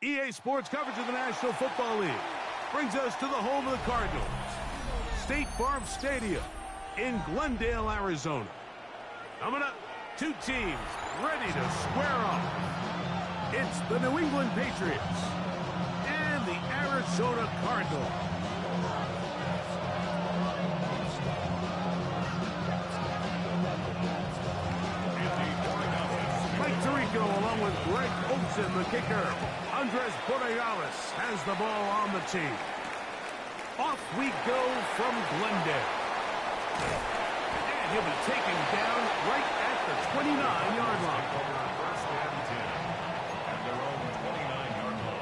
EA Sports coverage of the National Football League brings us to the home of the Cardinals, State Farm Stadium in Glendale, Arizona. Coming up, two teams ready to square off. It's the New England Patriots and the Arizona Cardinals. Along with Greg Olsen, the kicker. Andres Borregales has the ball on the team. Off we go from Glendale. And he'll be taken down right at the 29-yard line. First and 10 at their own 29-yard line.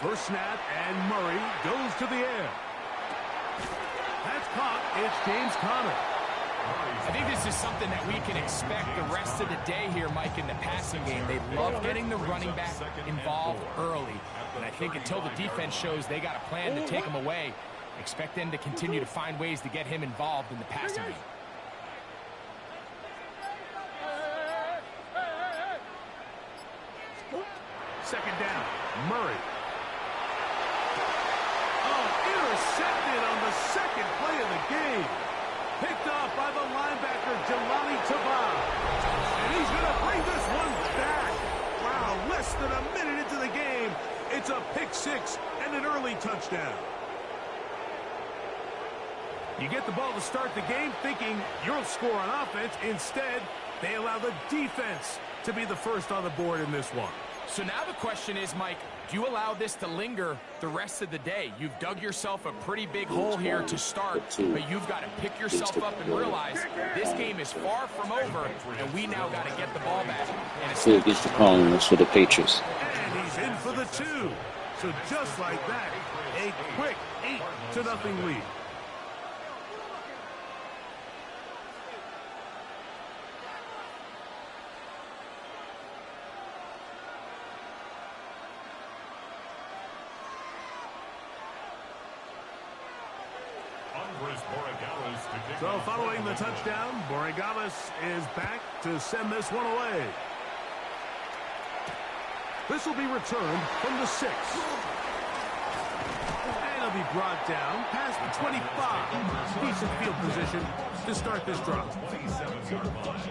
First snap, and Murray goes to the air. That's caught. It's James Conner. I think this is something that we can expect the rest of the day here, Mike, in the passing game. They love getting the running back involved early. And I think until the defense shows they got a plan to take him away, expect them to continue to find ways to get him involved in the passing game. Second down, Murray. Intercepted on the second play of the game. Picked off by the linebacker, Jelani Tavai. And he's going to bring this one back. Wow, less than a minute into the game. It's a pick six and an early touchdown. You get the ball to start the game thinking you'll score on offense. Instead, they allow the defense to be the first on the board in this one. So now the question is, Mike, do you allow this to linger the rest of the day? You've dug yourself a pretty big hole here to start, but you've got to pick yourself up and realize this game is far from over, and we now got to get the ball back. Who gets the calling for the Patriots? And he's in for the two. So just like that, a quick 8-0 lead. So following the touchdown, Borregales is back to send this one away. This will be returned from the 6. And it'll be brought down past the 25. Decent field position to start this drive. 27-yard line.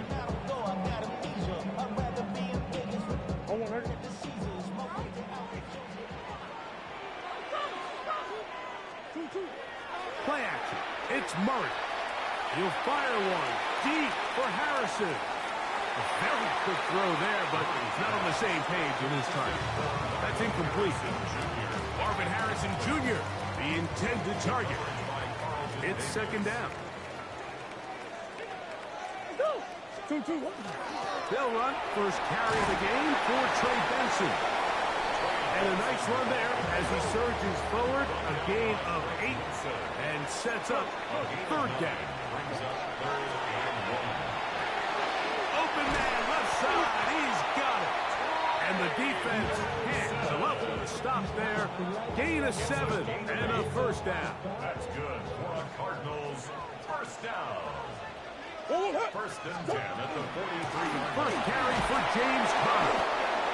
Play action. It's Murray. He'll fire one deep for Harrison. A very quick throw there, but he's not on the same page in his target. That's incomplete. Marvin Harrison Jr., the intended target. It's second down. They'll run first carry of the game for Trey Benson. And a nice run there as he surges forward, a gain of 8, and sets up third down. Open man left side, he's got it. And the defense hands him up with a stop there. Gain of 7 and a first down. That's good for the Cardinals. First down. First and 10 at the 43-yard line. First carry for James Conner.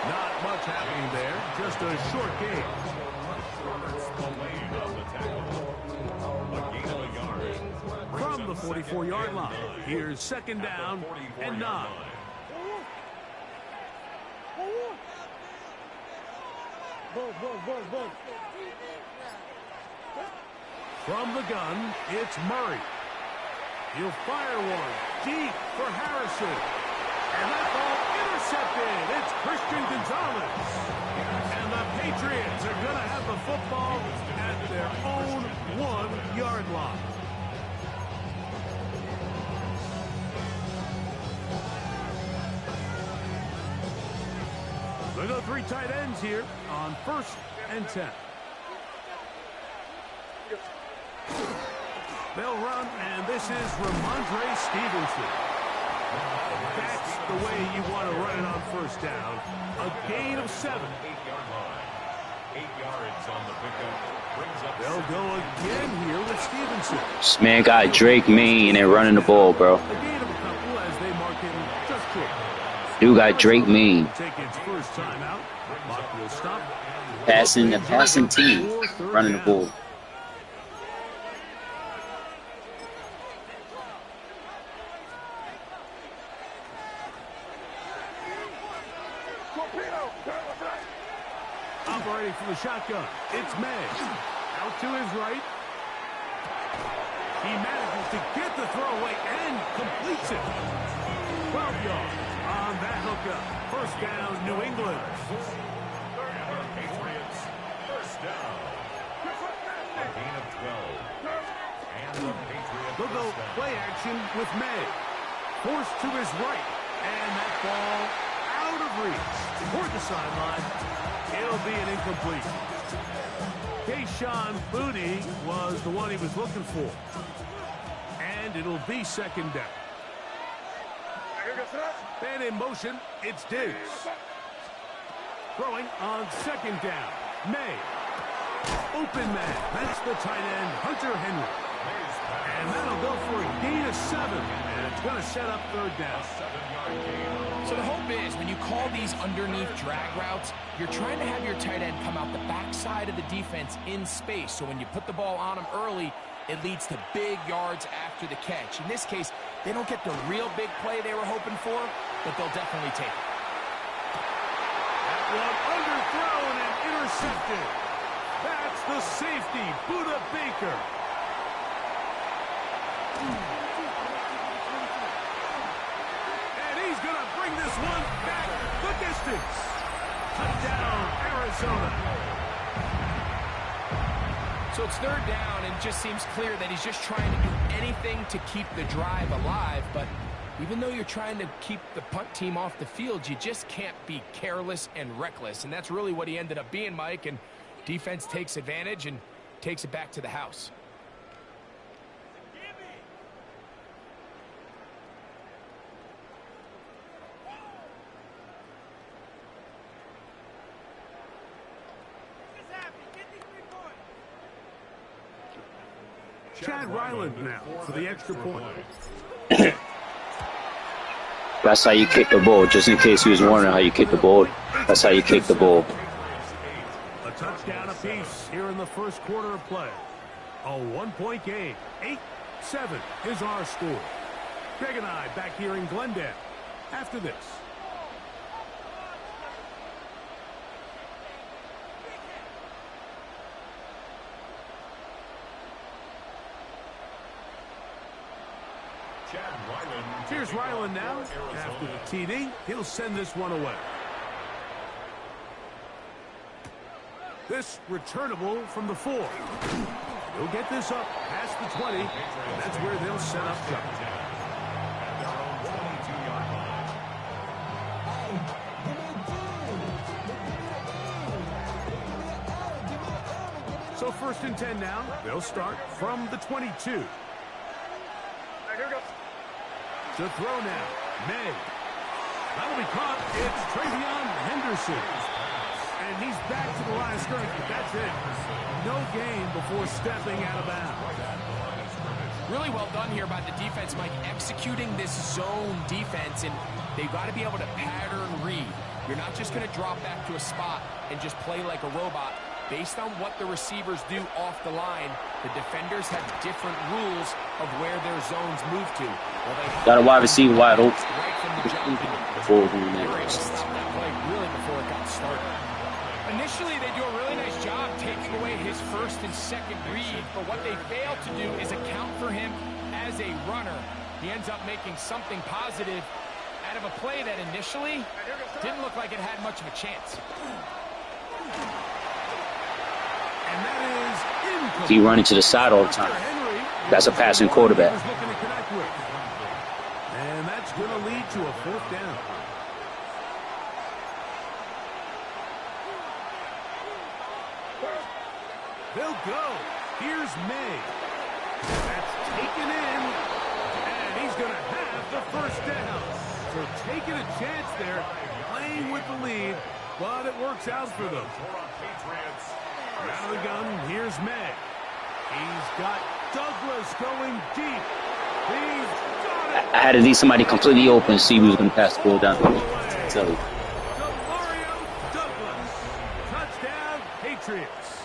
Not much happening there, just a short gain. From the 44-yard line, here's second down and 9. From the gun, it's Murray. He'll fire one deep for Harrison. And that ball intercepted. It's Christian Gonzalez. And the Patriots are going to have the football at their own 1-yard line. They go 3 tight ends here on first and 10. They'll run, and this is Ramondre Stevenson. That's the way you want to run it on first down. A gain of 7. 8-yard line. 8 yards on the pickup. Brings up. They'll go again here with Stevenson. This man got Drake Main and running the ball, bro. A gain of a couple as they mark him just short. Dude got Drake Main. Take its first time out. Clock will stop. Passing the passing team, running the ball. Operating from the shotgun, it's May. Out to his right. He manages to get the throw away and completes it. 12 yards on that hookup. First down, New England. Patriots. First down. A gain of 12. And the Patriots. They'll go play action with May. Forced to his right. And that ball out of reach. Toward the sideline. It'll be an incomplete. Kayshon Boutte was the one he was looking for. And it'll be second down. And in motion, it's Diggs. Throwing on second down. May. Open man. That's the tight end, Hunter Henry. And that'll go for a gain of 7. And it's going to set up third down. So the hope is when you call these underneath drag routes, you're trying to have your tight end come out the backside of the defense in space. So when you put the ball on him early, it leads to big yards after the catch. In this case, they don't get the real big play they were hoping for, but they'll definitely take it. That one underthrown and intercepted. That's the safety, Budda Baker. And he's going to bring this one back the distance. Touchdown, Arizona. So it's third down, and it just seems clear that he's just trying to do anything to keep the drive alive. But even though you're trying to keep the punt team off the field, you just can't be careless and reckless. And that's really what he ended up being, Mike. And defense takes advantage and takes it back to the house. Chad Ryland now for the extra point. That's how you kick the ball, just in case he was wondering how you kick the ball. That's how you kick the ball. A touchdown apiece here in the first quarter of play. A 1-point game. 8-7 is our score. Greg and I back here in Glendale after this. Here's Ryland now. After the TD, he'll send this one away. This returnable from the 4. He'll get this up past the 20. And that's where they'll set up shop. So first and 10 now. They'll start from the 22. To throw now, May. That'll be caught. It's Travion Henderson. And he's back to the line of scrimmage. That's it. No gain before stepping out of bounds. Really well done here by the defense, Mike, executing this zone defense. And they've got to be able to pattern read. You're not just going to drop back to a spot and just play like a robot. Based on what the receivers do off the line, the defenders have different rules of where their zones move to. Got a wide receiver wide open. Right from the jump. Before They were able to stop that play really before it got started. Initially, they do a really nice job taking away his first and second read, but what they fail to do is account for him as a runner. He ends up making something positive out of a play that initially didn't look like it had much of a chance. And that is incomplete. He running to the side all the time. That's a passing quarterback. And that's going to lead to a fourth down. They'll go. Here's May. That's taken in, and he's going to have the first down. So taking a chance there, playing with the lead, but it works out for them. Out of the gun, here's May. He's got Douglas going deep. He's got it. I had to leave somebody completely open, see who was going to pass the ball down. I tell you. Douglas. Touchdown, Patriots.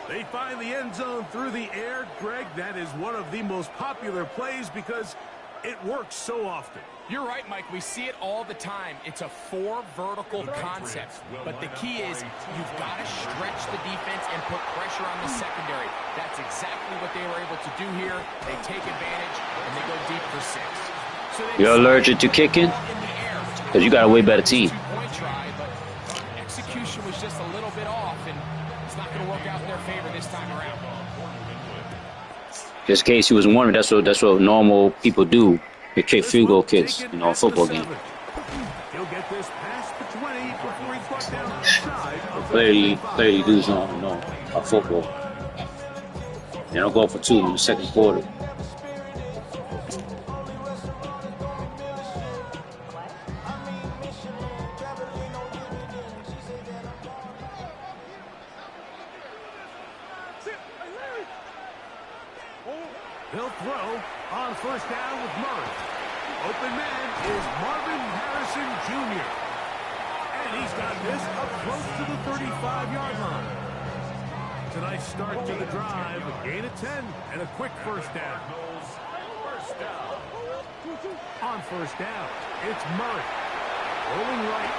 They find the end zone through the air. Greg, that is one of the most popular plays because it works so often. You're right, Mike. We see it all the time. It's a 4 vertical concept. But the key is you've got to stretch the defense and put pressure on the secondary. That's exactly what they were able to do here. They take advantage, and they go deep for 6. So You're allergic to kicking? Because you got a way better team. Try, but execution was just a little bit off, and it's not going to work out in their favor this time around. Just in case you wasn't wondering, that's what normal people do. They kick field goal kicks in a football game. He'll get this past the 20 before he's brought down outside. Clearly dudes don't know about football. They don't go for 2 in the second quarter. He'll throw on first down with Murray. Open man is Marvin Harrison Jr. And he's got this up close to the 35-yard line. It's a nice start to the drive. A gain of 10 and a quick first down. On first down, it's Murray. Rolling right.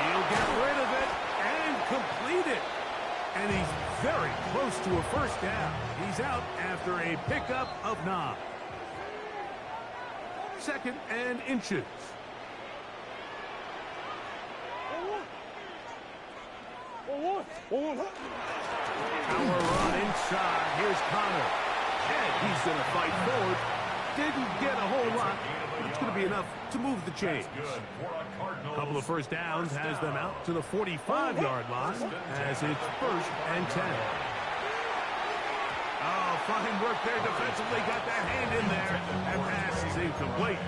He'll get rid of it and complete it. And he's very close to a first down. He's out after a pickup of 9. 2nd and inches. Power run inside. Here's Connor. And he's going to fight forward. Didn't get a whole lot, but it's going to be enough to move the chains. A couple of first downs has them out to the 45-yard line as it's 1st and 10. Oh, fine work there defensively. Got that hand in there. That pass is incomplete.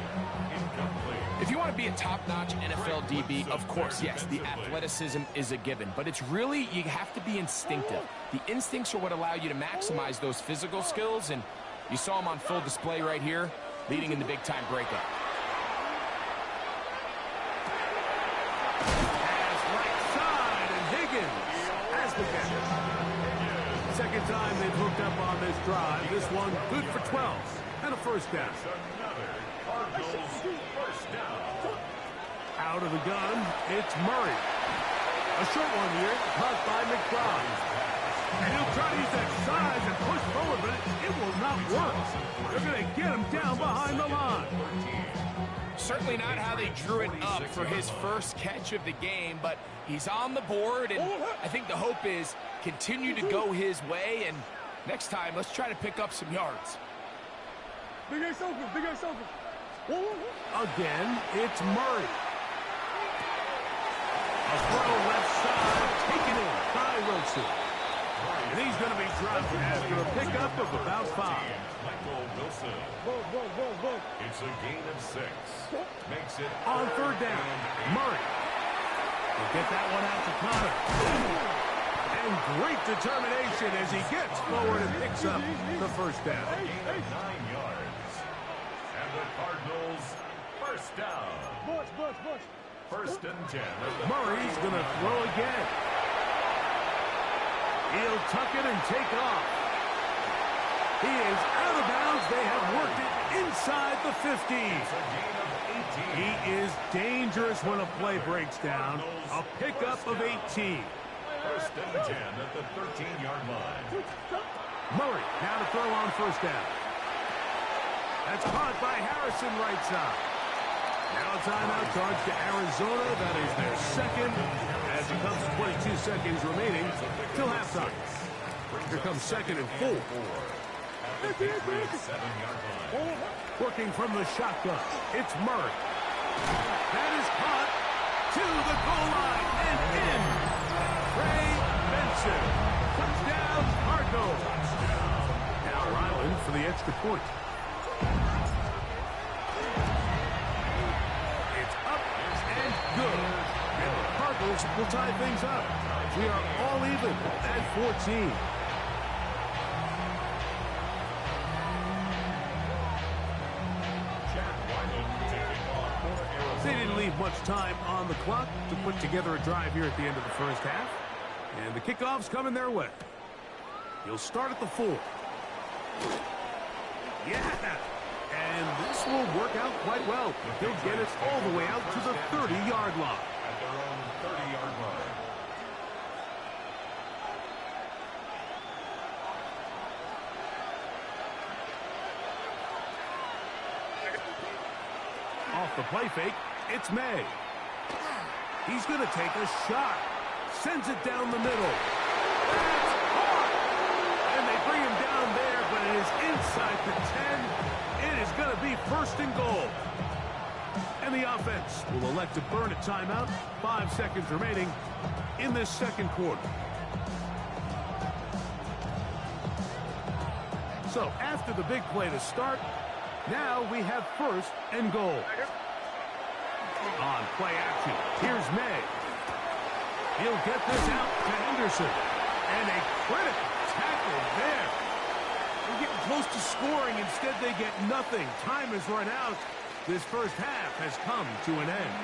If you want to be a top-notch NFL DB, of course, yes, the athleticism is a given. But it's really, you have to be instinctive. The instincts are what allow you to maximize those physical skills, and you saw him on full display right here, leading in the big-time breakup. Pass right side, and Higgins has the catch. Second time they've hooked up on this drive. This one good for 12 and a first down. Out of the gun, it's Murray. A short one here, caught by McBride. And he'll try to use that size and push forward, but it will not work. They're going to get him down behind the line. Certainly not how they drew it up for his first catch of the game, but he's on the board, and I think the hope is continue to go his way, and next time, let's try to pick up some yards. Big Ace open, Big Ace open. Again, it's Murray. A throw left side, taken in by Wilson. And he's going to be dropped after a pickup of about 5. It's a gain of 6. Makes it on 3rd down. Murray will get that one out to Connor. And great determination as he gets forward and picks up the first down. A gain of 9 yards. And the Cardinals first down. 1st and 10. Murray's going to throw again. He'll tuck it and take off. He is out of bounds. They have worked it inside the 50. He is dangerous when a play breaks down. A pickup of 18. 1st and 10 at the 13-yard line. Murray now to throw on first down. That's caught by Harrison right side. Now a timeout charge to Arizona. That is their second as it comes to 22 seconds remaining till halftime. Here comes 2nd and 4. Working from the shotgun, it's Murray. That is caught to the goal line and in. Trey Benson. Touchdown, Cardinals. Ryland for the extra point. It's up and good. And the Cardinals will tie things up. We are all even at 14. They didn't leave much time on the clock to put together a drive here at the end of the first half. And the kickoff's coming their way. He'll start at the 4. Yeah! And this will work out quite well. He'll get it all the way out to the 30-yard line. At their own 30-yard line. Off the play fake, it's May. He's going to take a shot. Sends it down the middle. That's caught! And they bring him down there, but it is inside the 10. It is going to be 1st and goal. And the offense will elect to burn a timeout. 5 seconds remaining in this second quarter. So after the big play to start, now we have 1st and goal. On play action, here's May. He'll get this out to Henderson. And a critical tackle there. They're getting close to scoring. Instead, they get nothing. Time has run out. This first half has come to an end.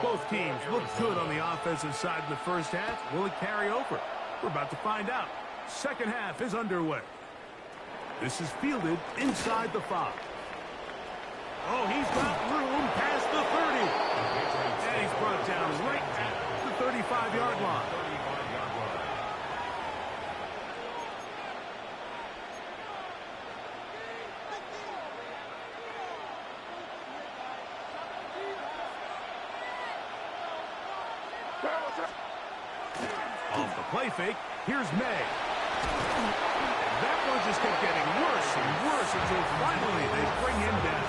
Both teams look good on the offensive side in the first half. Will it carry over? We're about to find out. Second half is underway. This is fielded inside the 5. Oh, he's got room past the 30. And he's brought down right at the 35-yard line. Off the play fake, here's May. That one just kept getting worse and worse until finally they bring him down.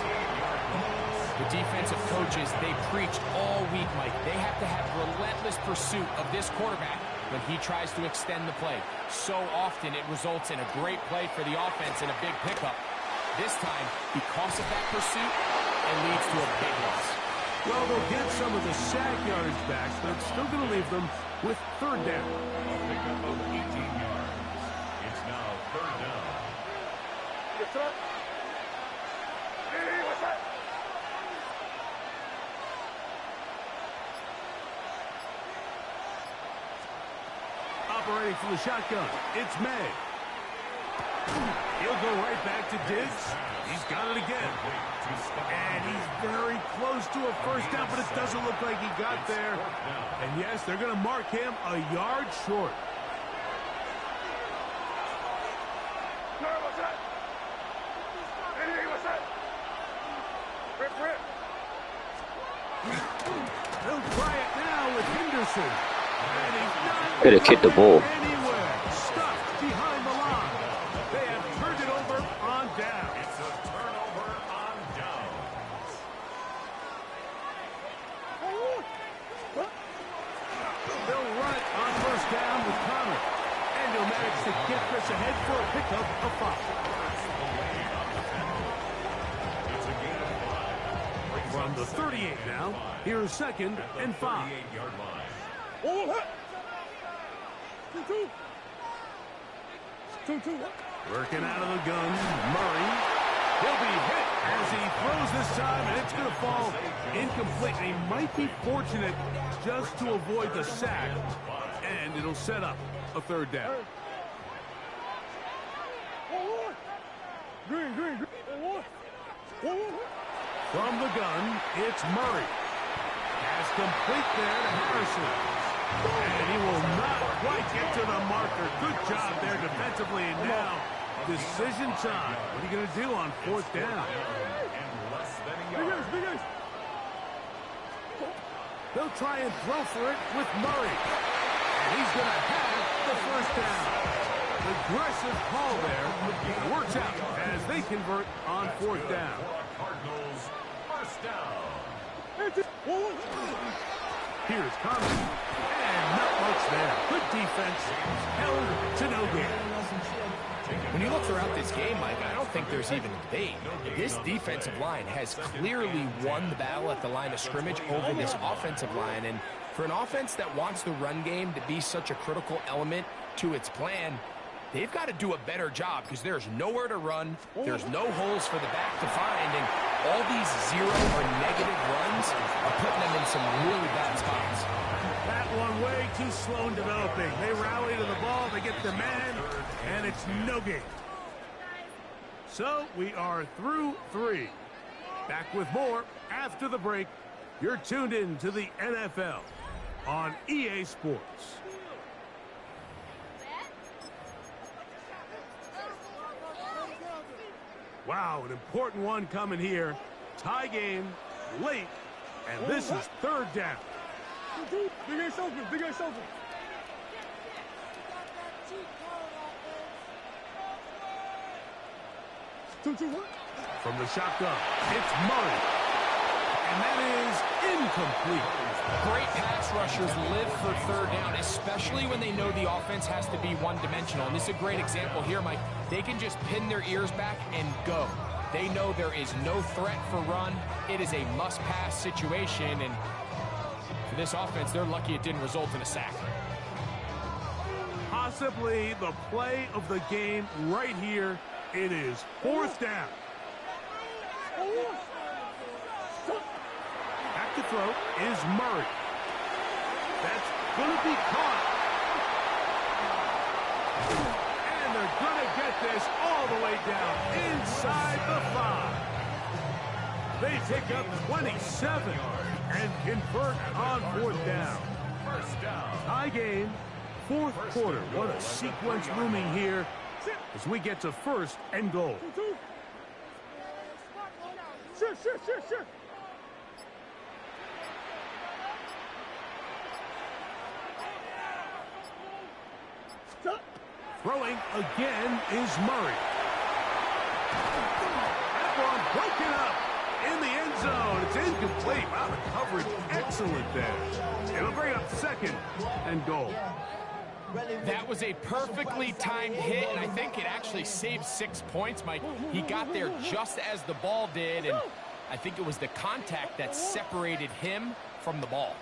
The defensive coaches, they preached all week, Mike. They have to have relentless pursuit of this quarterback when he tries to extend the play. So often it results in a great play for the offense and a big pickup. This time, because of that pursuit, it leads to a big loss. Well, they'll get some of the sack yardage back, but it's still going to leave them with 3rd down. A pickup of 18 yards. It's now 3rd down. Yes, sir. Hey, what's that? Operating from the shotgun, it's May. He'll go right back to Diggs. He's got it again. And he's very close to a first down, but it doesn't look like he got there. And yes, they're going to mark him a yard short. What's that? Hey, what's that? Rip. They'll try it now with Henderson. And he's not Could have kicked the ball. anywhere. Stuffed behind the line. They have turned it over on down. It's a turnover on downs. They'll run it on first down with Connor. And he'll manage to get this ahead for a pickup of 5. It's a gain of 5. From the 38 now, here's 2nd and 5. 38-yard line. Working out of the gun, Murray. He'll be hit as he throws this time, and it's going to fall incomplete. And he might be fortunate just to avoid the sack, and it'll set up a 3rd down. From the gun, it's Murray. Pass complete there to Harrison. And he will not quite get to the marker. Good job there defensively. And now, decision time. What are you going to do on 4th down? They'll try and throw for it with Murray. And he's going to have the 1st down. Aggressive call there. Works out as they convert on 4th down. Cardinals, 1st down. Here's Connor. And not starts there. Good defense, held to no gain. When you look throughout this game, Mike, I don't think there's even a debate. This defensive line has clearly won the battle at the line of scrimmage over this offensive line. And for an offense that wants the run game to be such a critical element to its plan, they've got to do a better job because there's nowhere to run. There's no holes for the back to find. And all these zero or negative runs are putting them in some really bad spots. That one way too slow in developing. They rally to the ball, they get the man, and it's no gain. So we are through 3. Back with more after the break. You're tuned in to the NFL on EA Sports. Wow, an important one coming here. Tie game, late, and this is 3rd down. Big ass open, big ass open. From the shotgun, it's Murray. And that is incomplete. Great pass rushers live for 3rd down, especially when they know the offense has to be one-dimensional. And this is a great example here, Mike. They can just pin their ears back and go. They know there is no threat for run. It is a must-pass situation, and for this offense, they're lucky it didn't result in a sack. Possibly the play of the game right here. It is 4th down. Back to throw is Murray. That's going to be caught. And they're going to get this all the way down inside the 5. They pick up 27 and convert on 4th down. Tie game, 4th quarter. What a sequence looming here as we get to 1st and goal. Sure. Throwing again is Murray. That one broken up in the end zone. It's incomplete. Wow, the coverage excellent there. It'll bring up 2nd and goal. That was a perfectly timed hit, and I think it actually saved 6 points, Mike. He got there just as the ball did, and I think it was the contact that separated him from the ball.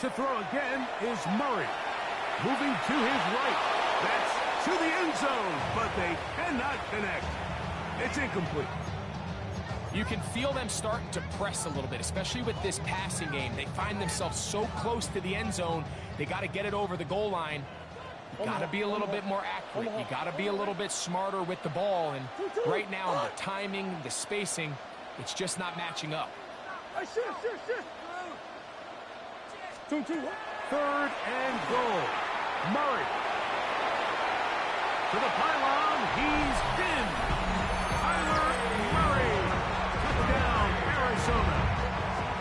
To throw again is Murray. Moving to his right. That's to the end zone, but they cannot connect. It's incomplete. You can feel them starting to press a little bit, especially with this passing game. They find themselves so close to the end zone, they got to get it over the goal line. You got to be a little bit more accurate. You got to be a little bit smarter with the ball. And right now, the timing, the spacing, it's just not matching up. 3rd and goal. Murray. To the pylon. He's in. Tyler Murray. Touchdown, Arizona.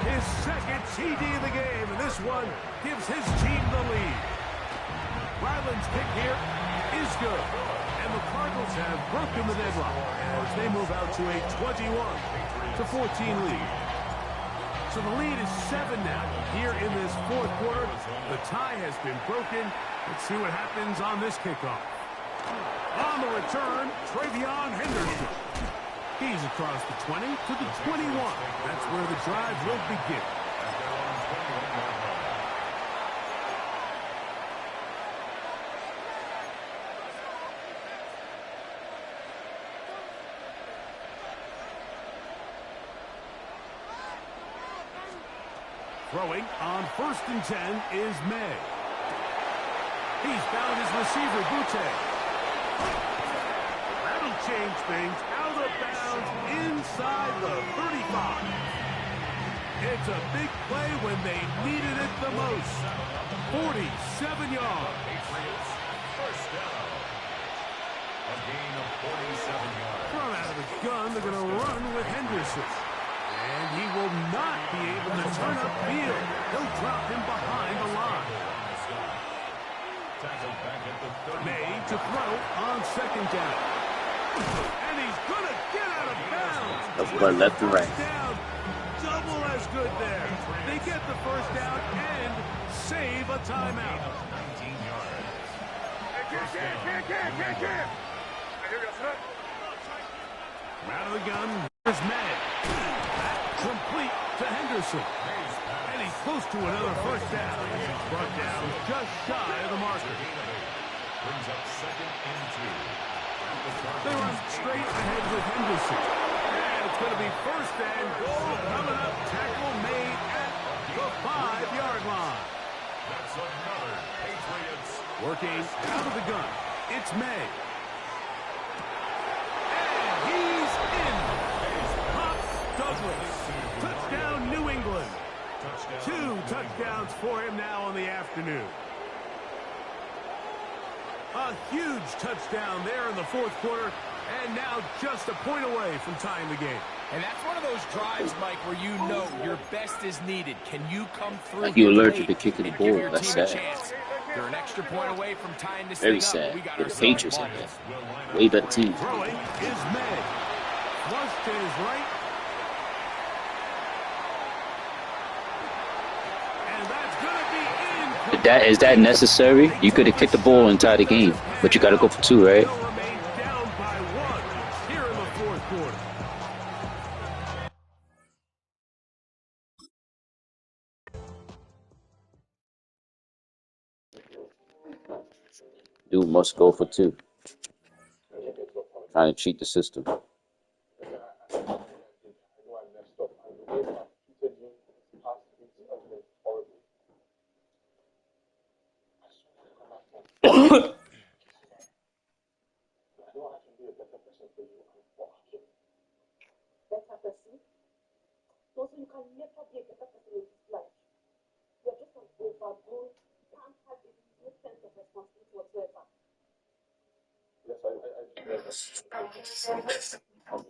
His 2nd TD of the game, and this one gives his team the lead. Ryland's kick here is good. And the Cardinals have broken the deadlock as they move out to a 21-14 lead. So the lead is 7 now here in this 4th quarter. The tie has been broken. Let's see what happens on this kickoff. On the return, Travion Henderson. He's across the 20 to the 21. That's where the drive will begin. Throwing on 1st and 10 is May. He's found his receiver, Butte. That'll change things. Out of bounds inside the 35. It's a big play when they needed it the most. 47 yards. First down. A gain of 47 yards. From out of the gun, they're going to run with Henderson. And he will not be able to turn upfield. He'll drop him behind the line. Tackled back at the 35. May to throw on 2nd down. And he's going to get out of bounds. Nothing but left and right. Down. Double as good there. They get the first down and save a timeout. 19 yards. Out of the gun. Here's May. Complete to Henderson. And he's close to another first down. Brought down just shy of the marker. Brings up 2nd and 2. They run straight ahead with Henderson. And it's going to be first and goal coming up. Tackle made at the 5-yard line. That's another Patriots. Working out of the gun. It's May. And he's in. Pops Douglas. Touchdown, New England. 2 touchdowns for him now in the afternoon. A huge touchdown there in the 4th quarter, and now just a point away from tying the game. And that's one of those drives, Mike, where you know your best is needed. Can you come through? Like you allergic to kicking the ball. That's sad. They're an extra point away from tying this Very thing up. sad. The Patriots in there. Way better team. Throwing is May. Flush to his right. And that's going to be in. Is that necessary? You could have kicked the ball and tied the game, but you got to go for 2, right? They'll remain down by 1 here in the 4th quarter. Dude must go for 2. Trying to cheat the system.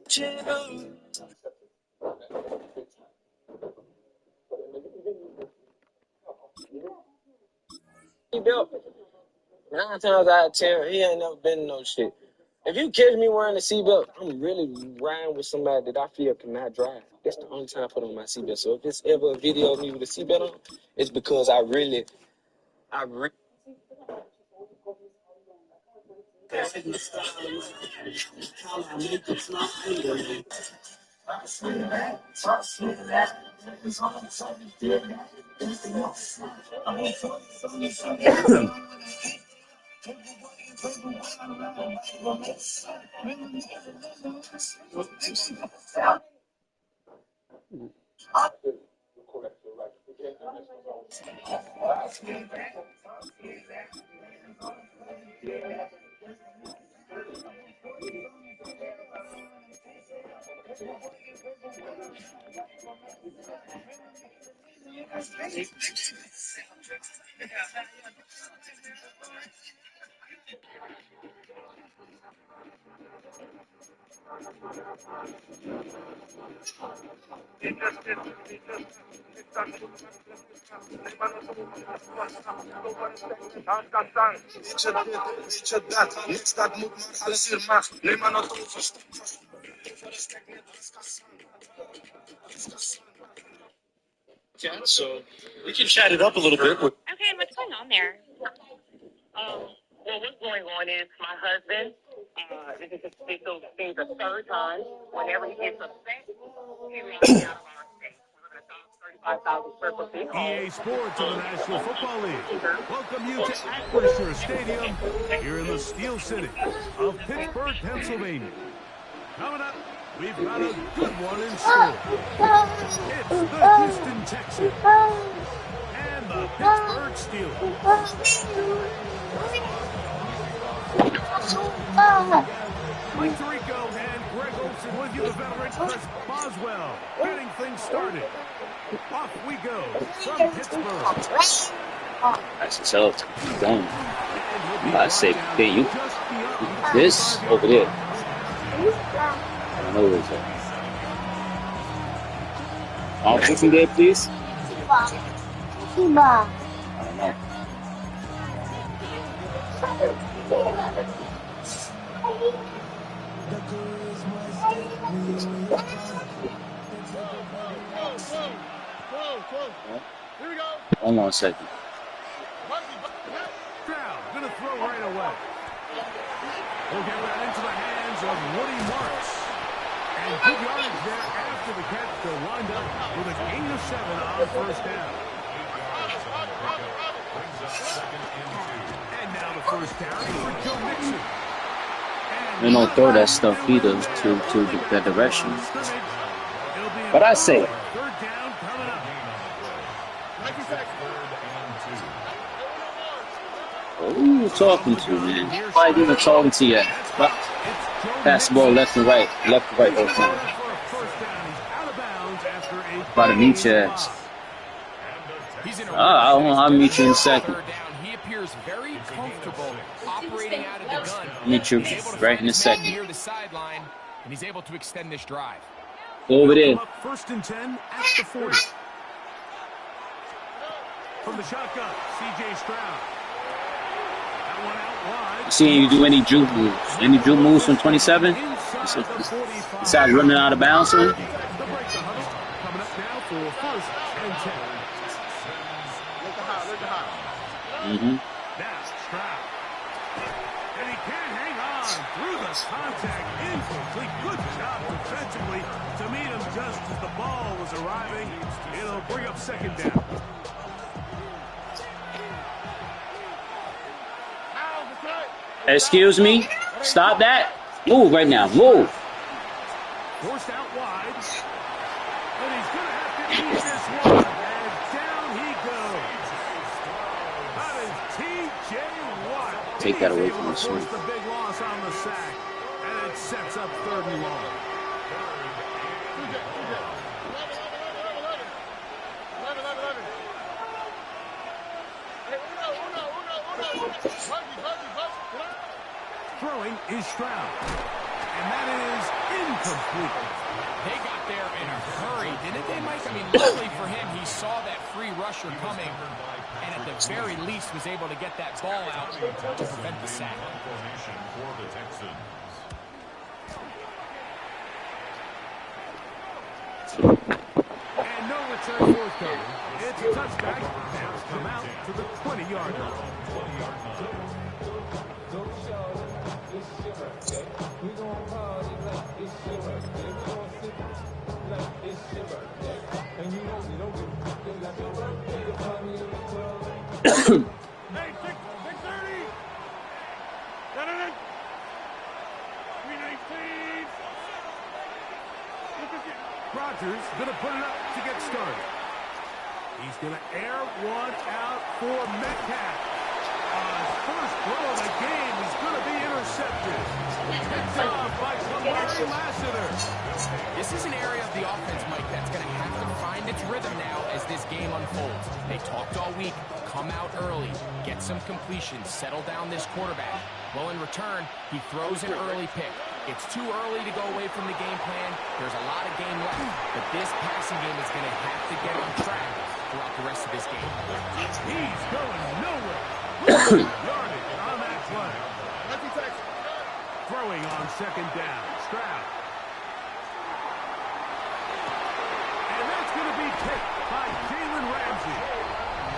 Seatbelt. 9 times out of 10, he ain't never been in no shit. If you catch me wearing a seatbelt, I'm really riding with somebody that I feel cannot drive. That's the only time I put on my seatbelt. So if it's ever a video of me with a seatbelt on, it's because I really. So we can chat it up a little bit. Okay, what's going on there? Well, what's going on is my husband, this is the 3rd time. Whenever he gets upset, he runs me out of our state. We live in a 35,000 square foot big home. EA Sports of the National Football League welcome you to Acrisure Stadium here in the Steel City of Pittsburgh, Pennsylvania. Coming up, we've got a good one in store. It's the Houston Texans and the Pittsburgh Steelers. Mike Tirico and Greg Olson with you, the veteran Chris Boswell, getting things started. Off we go from Pittsburgh. That's tough. Done. I say, hey, you. This over there. I don't know where it's at. Put from there, please. I don't know. Hold on a second. Stroud going to throw right away. We'll get that into the hands of Woody Marks. And good yardage there after the catch to wind up with a gain of 7 on first down. And now the first down for Joe Mixon. They don't throw that stuff either to that direction. But I say, Third down coming up. who you talking to, man? Nobody even talking to you. Pass the ball left and right all the time. About to meet your ass. I'll meet you in a second. He appears very comfortable operating out of the gun. Meet you right in a second. Near the sideline, and he's able to extend this drive. Over there. First and 10 at the 40. From the shotgun, C.J. Stroud. That one out wide. Seeing you do any juke moves. Any juke moves from 27? Besides running out of bounds, man? Coming up now for first and 10. Mm-hmm. Now Stroud. And he can't hang on through the contact. Incomplete. Good job defensively to meet him just as the ball was arriving. It'll bring up second down. Excuse me? Stop that. Move right now. Move. Forced out wide. And he's going to have to eat this one. And down he goes. That is T.J. Watt. Take that away from the He's able to force the big loss on the sack. And it sets up third and long. Throwing is Stroud. And that is incomplete. They got there in a hurry, didn't they, Mike? I mean, luckily for him, he saw that free rusher coming, and at the very least was able to get that ball out to prevent the sack. And no return forthcoming. It's a touchback. Now it's come out to the 20-yard line. Rodgers going to put it up to get started. He's going to air one out for Metcalf. His first throw of the game is going to be intercepted. Picked off by Kamari Lassiter. This is an area of the offense, Mike, that's going to have to find its rhythm now as this game unfolds. They talked all week. Come out early. Get some completions. Settle down this quarterback. Well, in return, he throws an early pick. It's too early to go away from the game plan. There's a lot of game left, but this passing game is going to have to get on track throughout the rest of this game. He's going nowhere. Yardage on that play. Throwing on second down. Stroud. And that's going to be picked by Jalen Ramsey.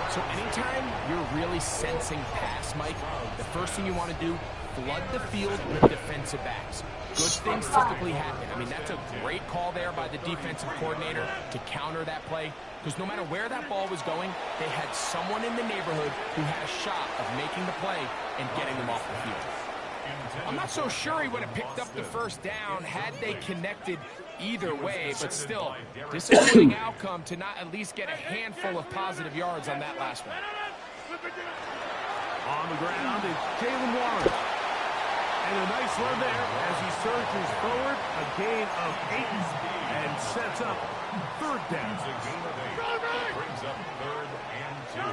So anytime you're really sensing pass, Mike, the first thing you want to do, flood the field with defensive backs. Good things typically happen. I mean, that's a great call there by the defensive coordinator to counter that play, because no matter where that ball was going, they had someone in the neighborhood who had a shot of making the play and getting them off the field. I'm not so sure he would have picked up the first down had they connected either way, but still, disappointing outcome to not at least get a handful of positive yards on that last one. On the ground is Jalen Warren. And a nice run there as he surges forward, a gain of 8, and sets up third down. Brings up third and 2.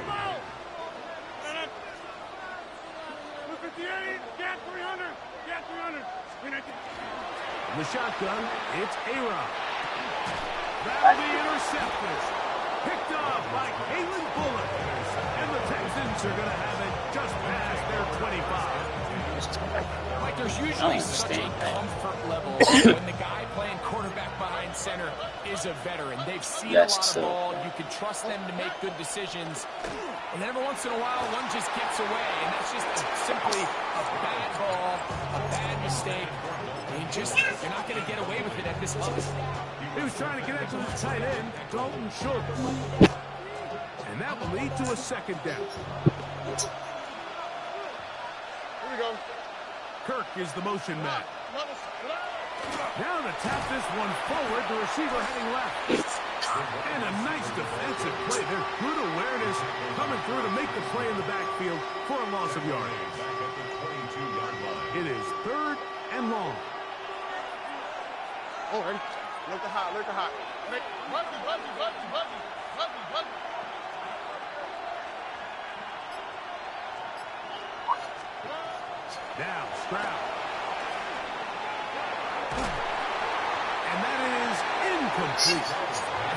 In the shotgun, it's A-Rod. That'll be intercepted. Picked off by Kalen Bullock. And the Texans are going to have it just past their 25. Like, there's usually such a comfort level when the guy playing quarterback behind center is a veteran. They've seen a lot of ball. You can trust them to make good decisions. And every once in a while, one just gets away. And that's just simply a bad ball, a bad mistake. You're not going to get away with it at this level. He was trying to connect to the tight end, Dalton Schultz. And that will lead to a second down. Here we go. Kirk is the motion man. Now to tap this one forward, the receiver heading left. And a nice defensive play there. Good awareness coming through to make the play in the backfield for a loss of yardage. It is 3rd and long. Oh, ready? Look at hot, look at hot. Now, Stroud. And that is incomplete. I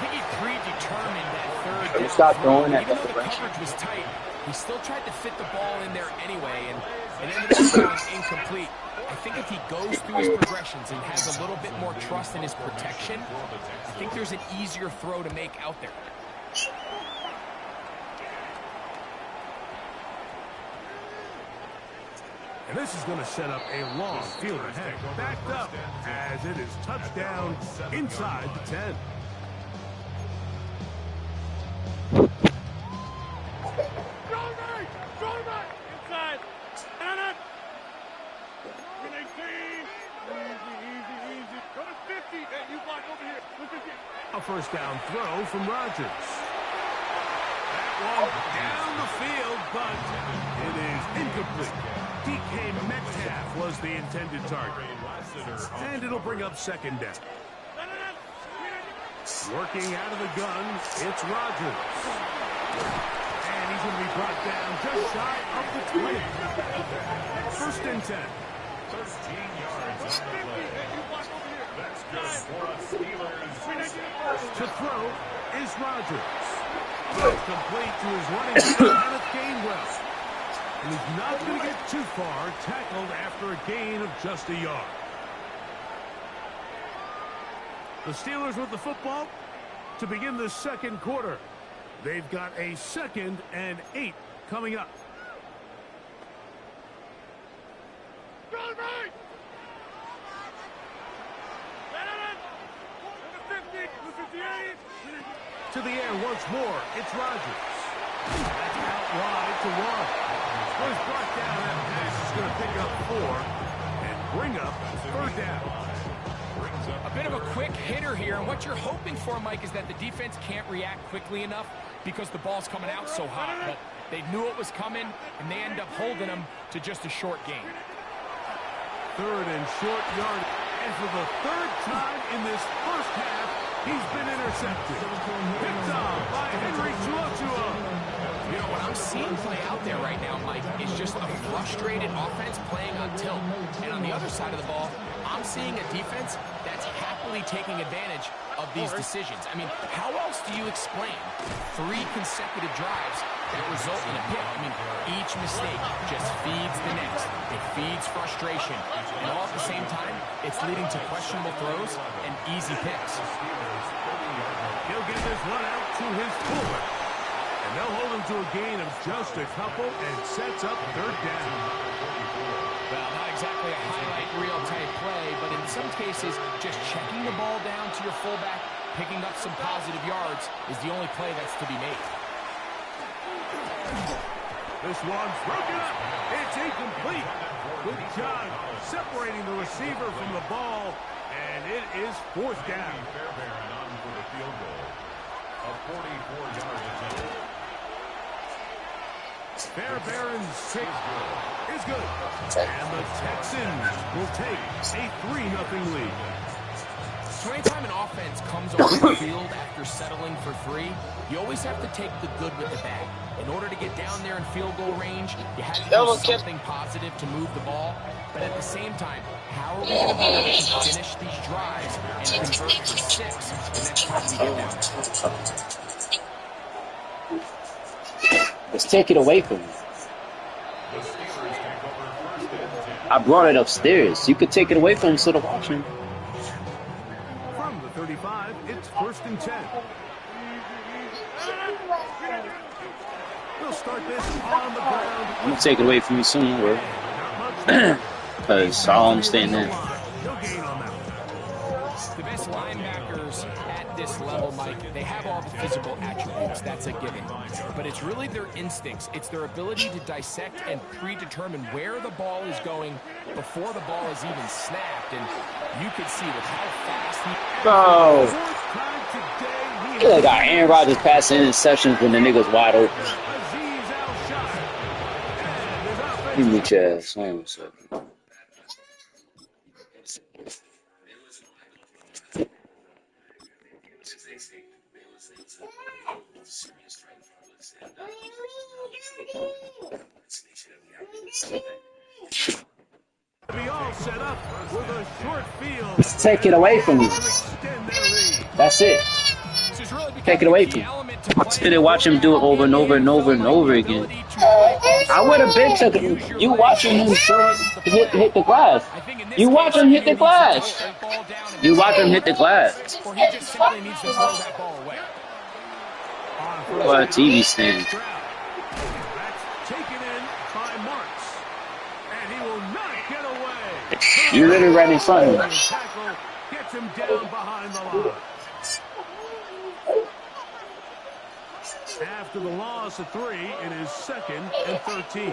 think he predetermined that third down. Stop throwing that Even though the coverage was tight, he still tried to fit the ball in there anyway, and it ended up going incomplete. I think if he goes through his progressions and has a little bit more trust in his protection, I think there's an easier throw to make out there. And this is going to set up a long field ahead. Backed up as it is touchdown inside the 10. Inside. Easy. Go to 50. Hey, you block over here. A first down throw from Rodgers. That one down the field, but it is incomplete. DK Metcalf was the intended target. And it'll bring up second down. Working out of the gun, it's Rodgers. And he's going to be brought down just shy of the 20. 1st and 10. 13 yards on the play. That's good for us Steelers. To throw is Rodgers. It's complete to his running back, Kenneth Gainwell. And he's not going to get too far, tackled after a gain of just a yard. The Steelers with the football to begin the second quarter. They've got a 2nd and 8 coming up. To the air once more, it's Rodgers. That's out wide to 1. When he's brought down, that pass is going to pick up 4 and bring up 3rd down. A bit of a quick hitter here, and what you're hoping for, Mike, is that the defense can't react quickly enough because the ball's coming out so hot. But they knew it was coming, and they end up holding them to just a short gain. 3rd and short yard. And for the 3rd time in this first half, he's been intercepted. Picked off by Henry TuoTua. You know, what I'm seeing play out there right now, Mike, is just a frustrated offense playing on tilt. And on the other side of the ball, I'm seeing a defense that's happily taking advantage of these decisions. I mean, how else do you explain 3 consecutive drives that result in a pick? I mean, each mistake just feeds the next. It feeds frustration. And all at the same time, it's leading to questionable throws and easy picks. He'll get this one out to his fullback. And they'll hold him to a gain of just a couple and sets up 3rd down. Well, not exactly a highlight reel type play, but in some cases, just checking the ball down to your fullback, picking up some positive yards is the only play that's to be made. This one's broken up. It's incomplete. Good job separating the receiver from the ball, and it is 4th down. Fairbairn on for the field goal. A 44-yard attempt. Fairbairn's 6 is good. And the Texans will take a 3-0 lead. So anytime an offense comes off the field after settling for 3, you always have to take the good with the bad. In order to get down there in field goal range, you have to do something positive to move the ball. But at the same time, how are we going to be able to finish these drives and convert for 6 the next time we get down there? Let's take it away from him. The Steelers take over 1st and 10. I brought it upstairs. You could take it away from him instead of watching. From the 35, it's 1st and 10. We'll start this on the ground. I'm gonna take it away from you soon, bro. Because I don't understand that. No gain on that. The best linebackers at this level, Mike, they have all the physical attributes. That's a given. But it's really their instincts. It's their ability to dissect and predetermine where the ball is going before the ball is even snapped. And you can see with how fast he... Bro. Look at that Aaron Rodgers passing interceptions when the nigga's wide open. You meet your ass. Hang on a second. Be all set up with a short field. Just take it away from me. That's it. Take it away from me. Instead of watch him do it over and over and over and over again. I would have been took it. You watching him hit the glass. You watch him hit the glass. You watch him hit the glass. Or he just simply needs to throw that ball away. What a TV stand. That's taken in by Marks. And he will not get away. You literally right in front of him. Tackle gets him down behind the line. After the loss of 3, it is 2nd and 13.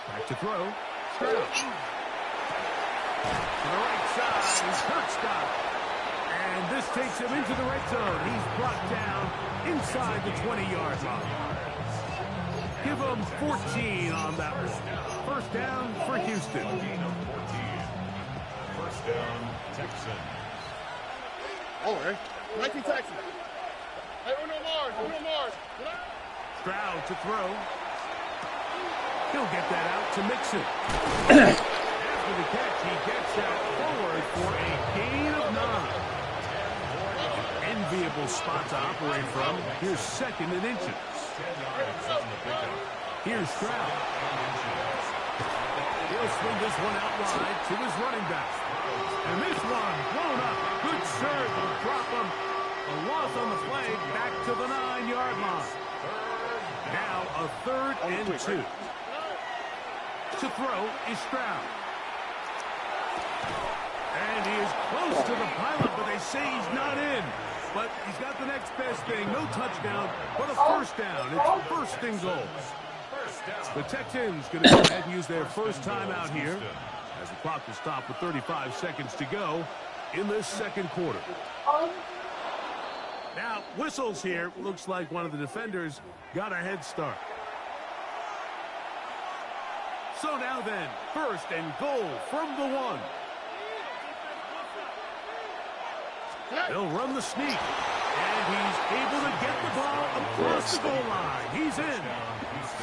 Back to throw. Stroud. To the right side. Touchdown. And this takes him into the red zone. He's brought down inside the 20-yard line. Give him 14 on that one. 1st down for Houston. 1st down, Texans. All right. 19 Texans. Hey, Uno Mars. Stroud to throw. He'll get that out to Mixon. After the catch, he gets that forward for a gain of 9. Enviable spot to operate from. Here's 2nd and inches. Here's Stroud. He'll swing this one out wide to his running back. And this one blown up. Good serve will drop him. A loss on the play, back to the 9-yard line. Now a 3rd and 2. To throw is Stroud. And he is close to the pilot, but they say he's not in. But he's got the next best thing. No touchdown, but a 1st down. It's 1st and goal. The Texans going to go ahead and use their first timeout here as the clock will stop with 35 seconds to go in this 2nd quarter. Now, whistles here. Looks like one of the defenders got a head start. So now then, 1st and goal from the 1. They'll run the sneak. And he's able to get the ball across the goal line. He's in.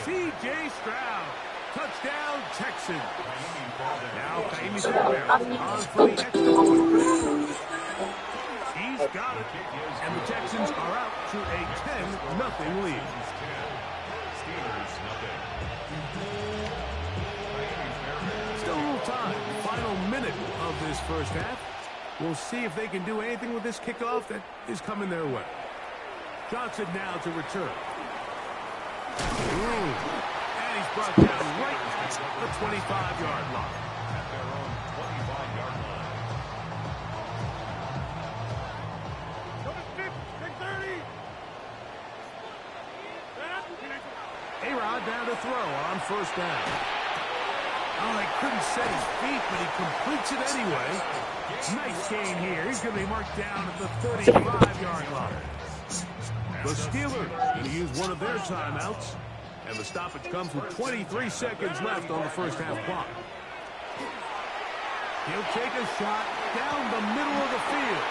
C.J. Stroud. Touchdown, Texans. Now, Kaimi Fairbairn on for the extra point. He's got it. And the Texans are out to a 10-0 lead. Still a little time. Final minute of this 1st half. We'll see if they can do anything with this kickoff that is coming their way. Johnson now to return. And he's brought down right at the 25-yard line. At their own 25-yard line. A-Rod down to throw on 1st down. Oh, they couldn't set his feet, but he completes it anyway. Nice gain here. He's going to be marked down at the 35-yard line. The Steelers going to use one of their timeouts. And the stoppage comes with 23 seconds left on the 1st half clock. He'll take a shot down the middle of the field.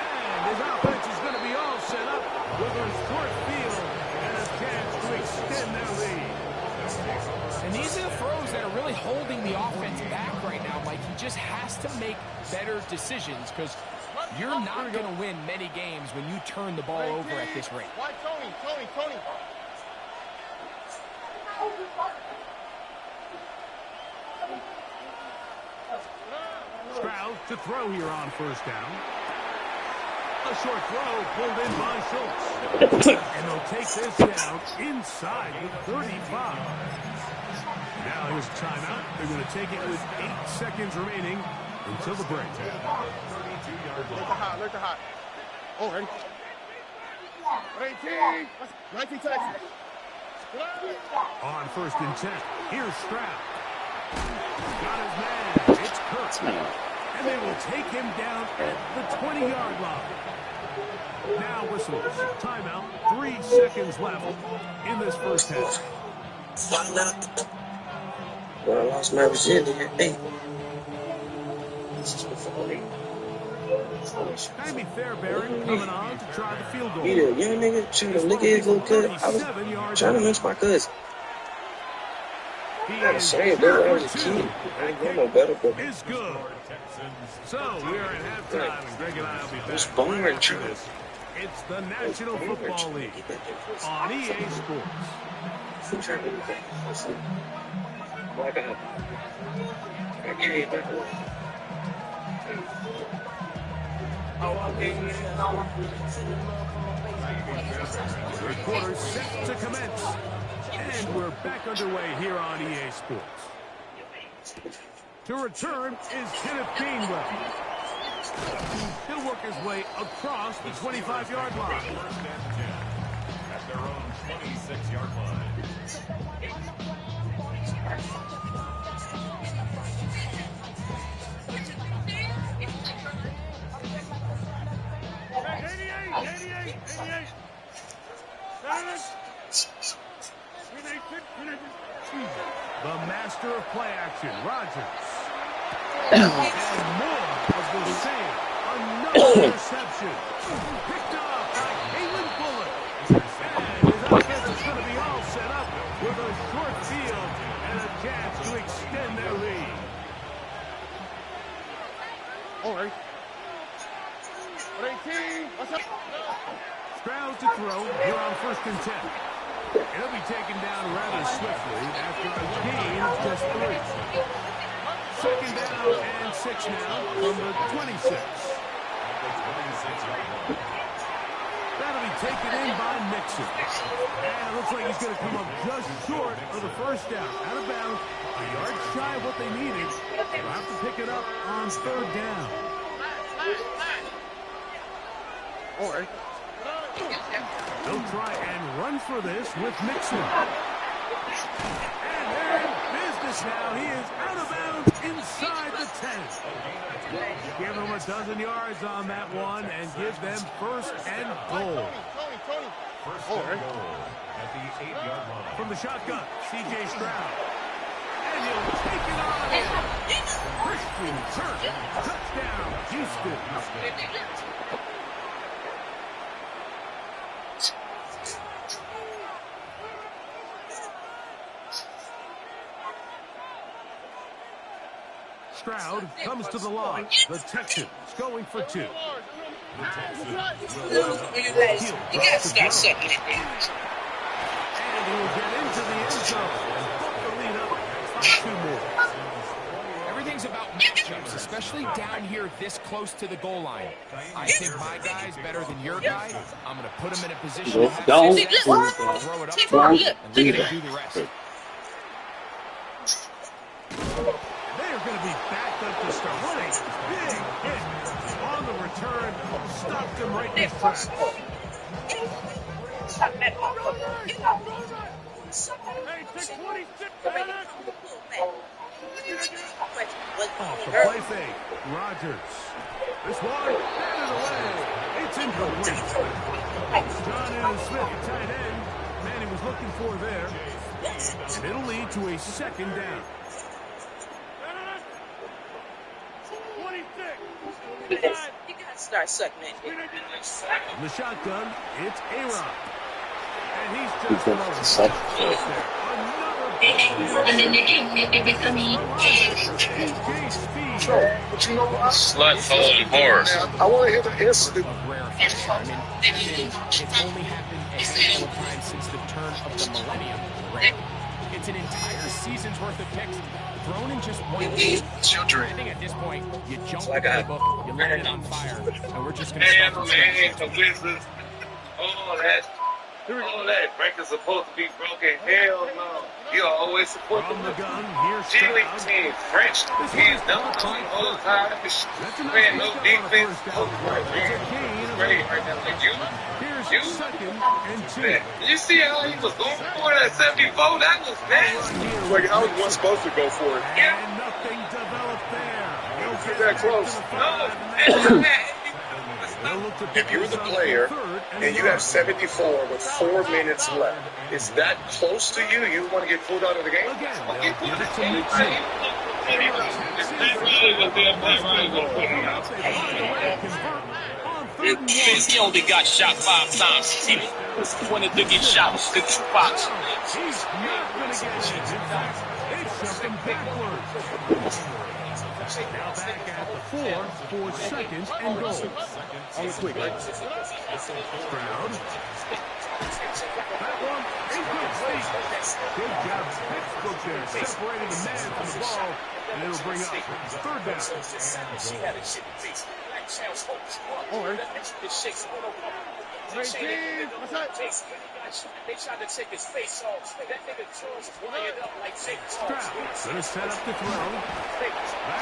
And his offense is going to be all set up with a short field and a chance to extend their lead. And these are the throws that are really holding the offense back right now, Mike. He just has to make better decisions because You're not going to win many games when you turn the ball over at this rate. Why, Tony? Stroud to throw here on first down. A short throw pulled in by Schultz. And they'll take this down inside the 35. Now here's a timeout. They're going to take it with 8 seconds remaining until the break. Look hot. Oh, ready? 19 Texas. On first and 10, here's Stroud. Got his man. It's Kirk. And they will take him down at the 20-yard line. Now whistles. Timeout. 3 seconds left in this first half. Well, I lost my virginity. Hey. Jamie Fairbury coming on to try the field goal. You a young nigga trying to lick his little cut. I was trying to mess my cousin. I'm saying, dude, I was a kid. I ain't no better, but it's good. So we are at halftime, and Greg and I will be back. it's boring, true. It's the National Football League on EA Sports. Third quarter set to commence. And we're back underway here on EA Sports. To return is Kenneth Gainwell. He'll work his way across the 25-yard line. At their own 26-yard line. The master of play action, Rodgers. And more of the same. Another interception. Picked off by Kalen Bullock. And his offense is going to be all set up with a short field and a chance to extend their lead. All right. 18. What's up? Stroud to throw here on first and 10. It'll be taken down rather swiftly after a gain of just 3. Second down and 6 now from the 26. That'll be taken in by Nixon. And it looks like he's going to come up just short of the first down. Out of bounds, a yard shy of what they needed. They'll have to pick it up on third down. All right. They'll try and run for this with Nixon. And they're in business now. He is out of bounds inside the 10. Give them a dozen yards on that one and give them first and goal. First and goal at the 8-yard line. From the shotgun, C.J. Stroud. And he'll take it on in. Christian Kirk. Touchdown, Houston. Stroud comes to the line. The Texans going for 2. You gotta start sucking it. And he will get into the end zone and put the lead up by 2 more. Everything's about matchups, especially down here this close to the goal line. I think my guy's better than your guy. I'm going to put him in a position to have success, throw it up front, and let him do the rest. They're going to be backed up to start. What a big hit on the return. Stopped him right in his tracks. Hey, 626. Off the play fake. Rodgers. This one, batted away. It's incomplete. John Allen Smith, tight end. Man, he was looking for there. And it'll lead to a second down. 26. You gotta start sucking it. From the shotgun, it's A-Rod. And he's just there. Another And then they came with me. But you know what? Slut holding horse. I want to hear the incident. It's only happened a handful of times since the turn of the millennium. It's an entire season's worth of picks thrown in just one game. Children. I think at this point, you jump Like the playbook, you light it on fire, and we're just going to start from scratch. All that breakers supposed to be broken. Hell no. You always support the G-League team. French, he's done all the time. Man, no defense. Great right now. Like you see how he was going for it at 74? That was nasty. Like, how was one supposed to go for it? Yeah. And nothing developed there. Don't get that close. No. If you're the player and you have 74 with 4 minutes left, is that close to you? You want to get pulled out of the game? Again, they'll give it to Mitchell. He only got shot 5 times. He wanted to get shot with the 2 box. He's not going to get it. In fact, it's jumping backwards. Now back at the 4 for second and goal. On the quick. Stroud. That one incomplete. Good job, textbook there. Separating the man from the ball, and it'll bring up third down. They tried to take his face off. That nigga Jones wired up like Jake Jones. Going to set up the throw. That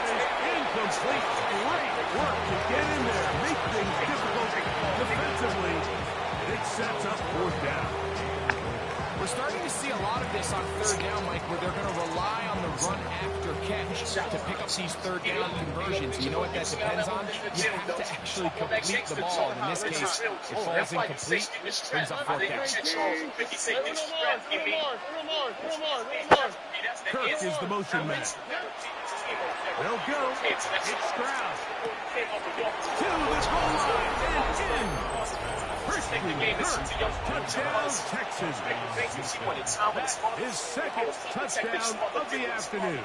is incomplete. Great work to get in there. Make things difficult defensively. It sets up fourth down. We're starting to see a lot of this on third down, Mike, where they're going to rely on the run after catch to pick up these third down conversions. You know what that depends on? You have to actually complete the ball. In this case, if it falls incomplete, brings up fourth down. Kirk is the motion man. They'll go. It's Stroud. To the goal line and in. Touchdown, Texas. His second touchdown of the afternoon.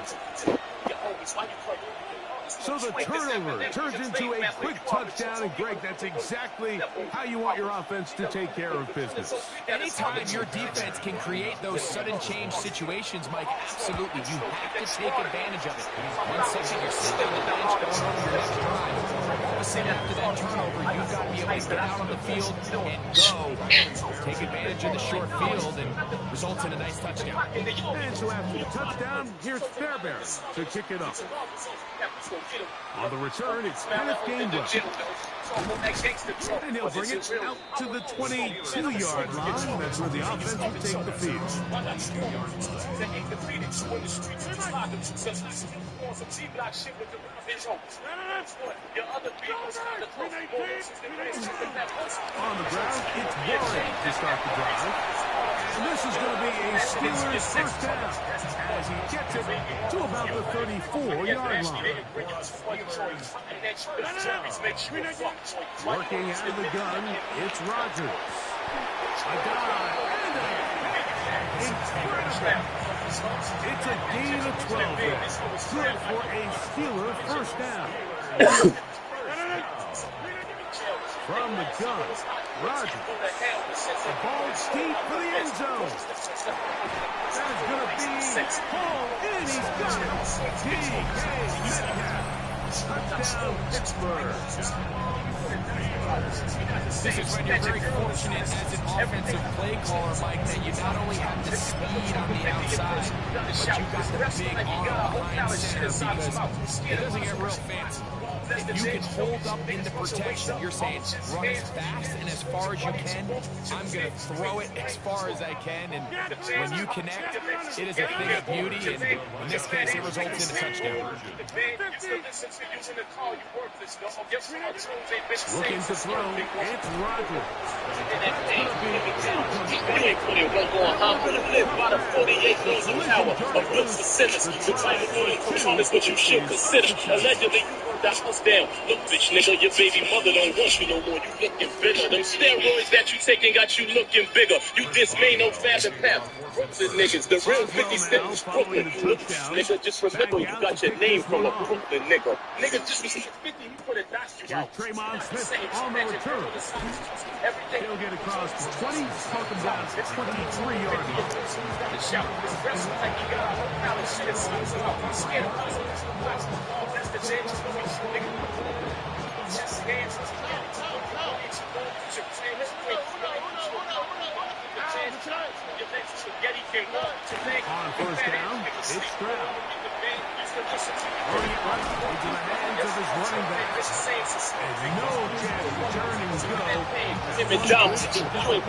So the turnover turns into a quick touchdown, and Greg, that's exactly how you want your offense to take care of business. Anytime your defense can create those sudden change situations, Mike, absolutely, you have to take advantage of it. 1 second, you're sitting on the bench going over your next drive. All of a sudden, after that turnover, you've got to be able to get out on the field and go. Take advantage of the short field and results in a nice touchdown. And so after the touchdown, here's Fairbairn to kick it off. On the return, it's Kenneth Gainwell. And he'll bring it out to the 22-yard line. That's where the offense will take the field. On the ground, it's Warren to start the drive. And this is going to be a Steelers first down as he gets it to about the 34-yard line. Working out of the gun, it's Rodgers. A dive and incredible. It's a gain of 12 there. Good for a Steeler first down. From the gun, Rodgers. The ball's deep for the end zone. That is going to be Paul, and he's got it. D.K. Metcalf. Touchdown, Pittsburgh. This is when you're very fortunate as an offensive play caller, Mike, that you not only have the speed on the outside, but you've got the big arm behind center because it doesn't get real fancy. If you can hold up in the protection, you're saying run as fast and as far as you can. I'm going to throw it as far as I can, and when you connect, it is a thing of beauty, and in this case, it results in a touchdown. Looking to throw, it's Rodgers. But you should consider allegedly the house down. Look, bitch, nigga, your baby mother don't want you no more. You looking bigger. Them steroids that you taking got you looking bigger. You dismay no fathom path. Brooklyn niggas, the real 50 Cent is Brooklyn. Look, nigga, just remember you got your name from a Brooklyn nigga. Nigga, just was 50, he put a dot you out. Tremont Smith on the return. He'll get across the 20, talking about 23-yard line. On first down, it's Stroud. Throwing it right into the hands of his running back. And no chance of turning go.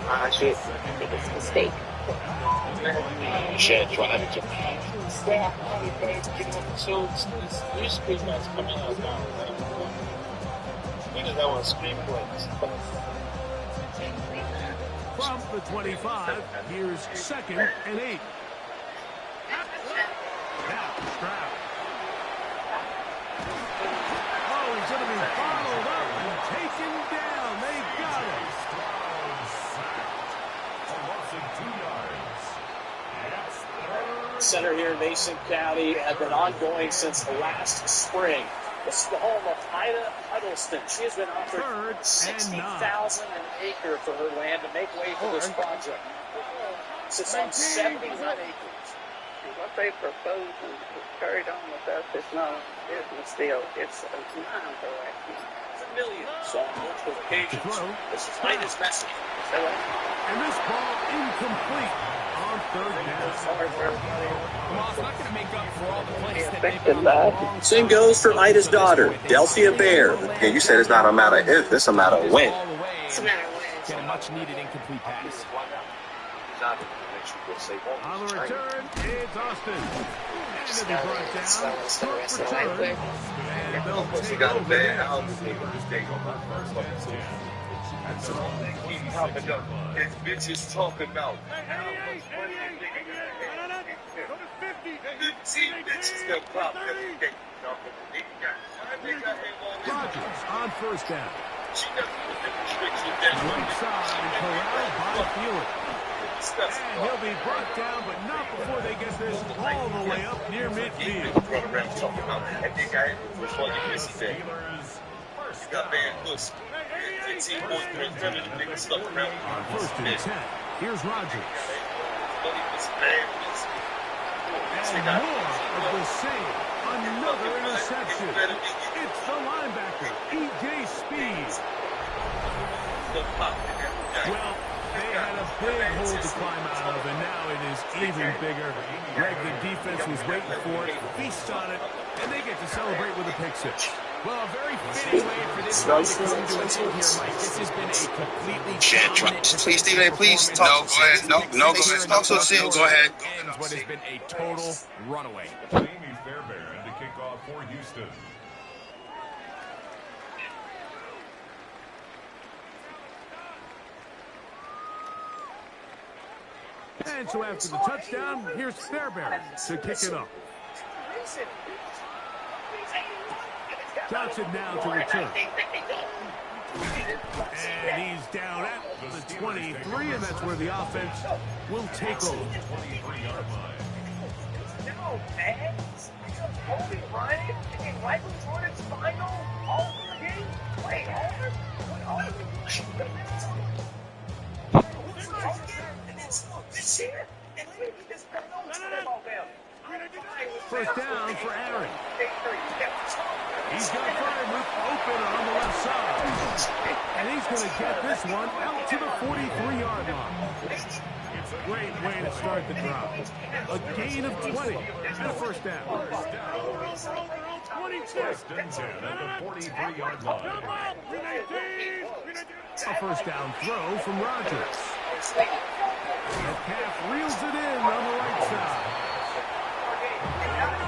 Ah, shit. I think it's a mistake. Chad driving to You scream that's coming out now. Niggas that want to scream plays. From the 25, here's 2nd and 8. Now, Stroud. Oh, he's going to be followed up and taken down. They got him. Center here in Mason County has been ongoing since last spring. This is the home of Ida Huddleston. She has been offered $60,000 an acre for her land to make way for this project. It's on 71 acres. What they propose and carried on with us is not a business deal. It's a mind correction. It's a million. So on multiple occasions, this is Ida's message. And this ball incomplete on 3rd down. Well, it's not going to make up for all the plays that they've done. Same goes for Ida's daughter, Delphia Bear. Yeah, you said it's not a matter of if, it's a matter of when. It's a matter of when. Get a much-needed incomplete pass. On the return, it's Austin. And it'll be brought down. Short return. And they'll take over the That's all they keep talking about. His bitches talking about how much money they bitches gonna pop everything. Rodgers on first down. She never put the restrictions that Right side, corralled by Field. And he'll be brought down, but not before they get this all the way up near midfield. Run around talking about that nigga before you miss it. You got bad pussy. 15 points, 3 niggas stuck around. On 1st and 10, here's Rodgers. And more of the same. Another interception. It's the linebacker, E.J. Speed. Well, they had a big hole to climb out of, and now it is even bigger. Greg, the defense was waiting for it, feast on it, and they get to celebrate with a pick six. Well, a very fitting way for this one to come to an end here, Mike. This has been a completely dominant... Please, Stephen A., please. No, go ahead. No, go ahead. Talk so soon. Go ahead. Ends what has been a total runaway. Amy Fairbairn to kick off for Houston. And so after the touchdown, here's Fairbairn to kick it off. Johnson now to return. And he's down at the 23, and that's where the offense will take over. No, man. Kobe Bryant and Michael Jordan's final All-Star game. Wait, this year, and maybe this First down for Aaron. He's got Fryermuth open on the left side. And he's going to get this one out to the 43-yard line. It's a great way to start the drive. A gain of 20 and a first down. First and 10 at the 43-yard line. A first down throw from Rodgers. Metcalf reels it in on the right side.